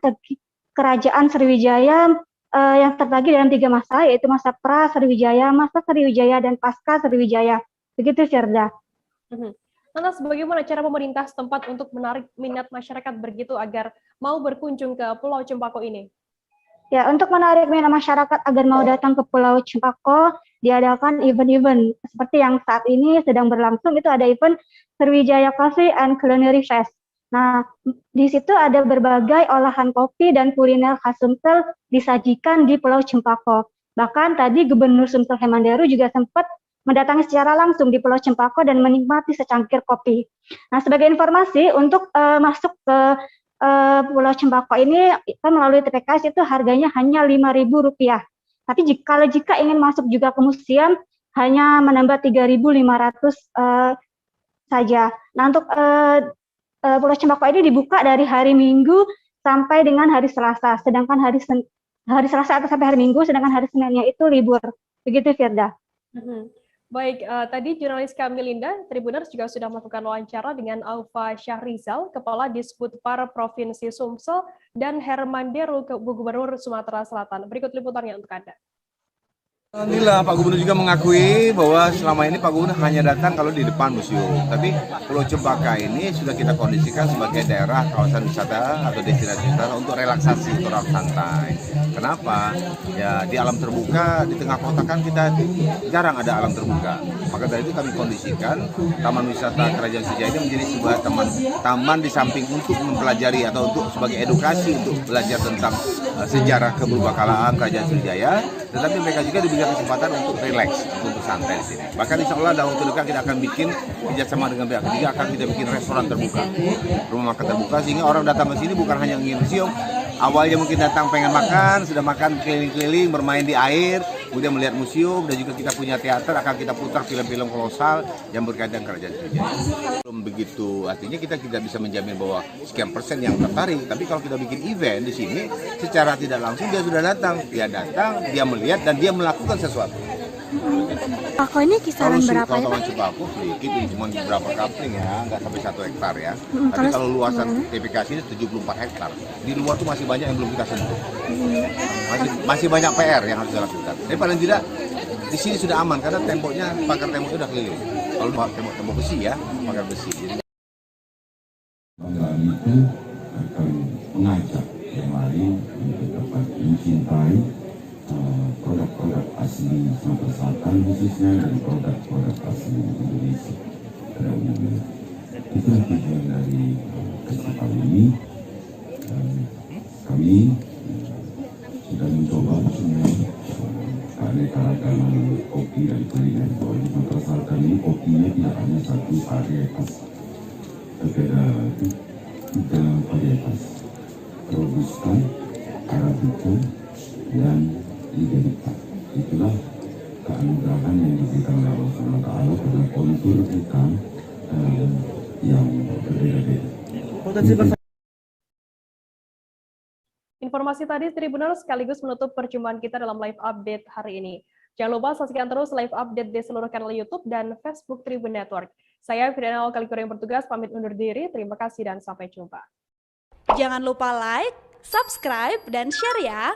Kerajaan Sriwijaya yang terbagi dalam 3 masa, yaitu masa pra Sriwijaya, masa Sriwijaya, dan pasca Sriwijaya. Begitu, Firda. Lantas bagaimana cara pemerintah setempat untuk menarik minat masyarakat begitu agar mau berkunjung ke Pulau Cempaka ini? Ya, untuk menarik minat masyarakat agar mau datang ke Pulau Cempaka, diadakan event-event seperti yang saat ini sedang berlangsung. Itu ada event Sriwijaya Coffee and Culinary Fest. Nah, di situ ada berbagai olahan kopi dan kuliner khas Sumsel disajikan di Pulau Cempaka. Bahkan tadi Gubernur Sumsel Hemmanderu juga sempat mendatangi secara langsung di Pulau Cempaka dan menikmati secangkir kopi. Nah, sebagai informasi, untuk masuk ke Pulau Cempaka ini melalui TPKS itu harganya hanya Rp5.000. Tapi jika ingin masuk juga ke museum, hanya menambah 3.500 saja. Nah, untuk Pulau Cempaka ini dibuka dari hari Minggu sampai dengan hari Selasa, sedangkan hari Selasa atau sampai hari Minggu, sedangkan hari Seninnya itu libur. Begitu, Firda. Baik, tadi jurnalis kami Linda, Tribuners juga sudah melakukan wawancara dengan Alfa Syahrizal, Kepala Disbudpar Provinsi Sumsel, dan Hermanderu, Gubernur Sumatera Selatan. Berikut liputannya untuk Anda. Alhamdulillah, Pak Gubernur juga mengakui bahwa selama ini Pak Gubernur hanya datang kalau di depan museum. Tapi Pulau Cempaka ini sudah kita kondisikan sebagai daerah kawasan wisata atau destinasi wisata untuk relaksasi, untuk orang santai. Kenapa? Ya di alam terbuka, di tengah kota kan kita jarang ada alam terbuka. Maka dari itu kami kondisikan Taman Wisata Kerajaan Sriwijaya ini menjadi sebuah taman di samping untuk mempelajari atau untuk sebagai edukasi untuk belajar tentang sejarah keberbakalaan Kerajaan Sriwijaya, tetapi mereka juga diberikan kesempatan untuk relax, untuk santai di sini. Bahkan insya Allah dalam waktu dekat kita akan bikin kerjasama dengan pihak ketiga, akan kita bikin restoran terbuka, rumah makan terbuka, sehingga orang datang ke sini bukan hanya ingin museum. Awalnya mungkin datang pengen makan, sudah makan keliling-keliling, bermain di air, kemudian melihat museum, dan juga kita punya teater, akan kita putar film-film kolosal yang berkaitan kerajaan Sriwijaya. Belum begitu, artinya kita tidak bisa menjamin bahwa sekian persen yang tertarik, tapi kalau kita bikin event di sini, secara tidak langsung dia sudah datang, dia melihat dan dia melakukan sesuatu. Cempako ini kisaran berapa ya, Pak? Cempako sedikit, cuma beberapa kapling ya, nggak sampai 1 hektar ya. Tapi kalau luasan TPK ini 74 hektar. Di luar tuh masih banyak yang belum kita sentuh. Masih banyak PR yang harus dilakukan. Tapi paling tidak di sini sudah aman karena temboknya, pagar temboknya sudah keliling. Kalau tembok besi ya, pagar besi. Banggaan itu akan mengajak yang lain untuk dapat mencintai produk-produk asli Sumatera Selatan khususnya dan produk-produk asli Indonesia pada umumnya. Itulah tujuan dari festival ini. Kami sudah mencoba semua keanekaragaman kopi dan kuliner. Bahwa di Sumatera Selatan ini kopinya tidak hanya satu varietas, tapi ada 3 varietas: Robusta, Arabica, dan Liberica. Itulah keanugerahan yang diberikan oleh Allah SWT pada kontur ikan yang berbeda-beda. Informasi tadi Tribuners sekaligus menutup perjumpaan kita dalam live update hari ini. Jangan lupa saksikan terus live update di seluruh kanal YouTube dan Facebook Tribun Network. Saya Fidanal Kalikur yang bertugas pamit undur diri. Terima kasih dan sampai jumpa. Jangan lupa like, subscribe, dan share ya.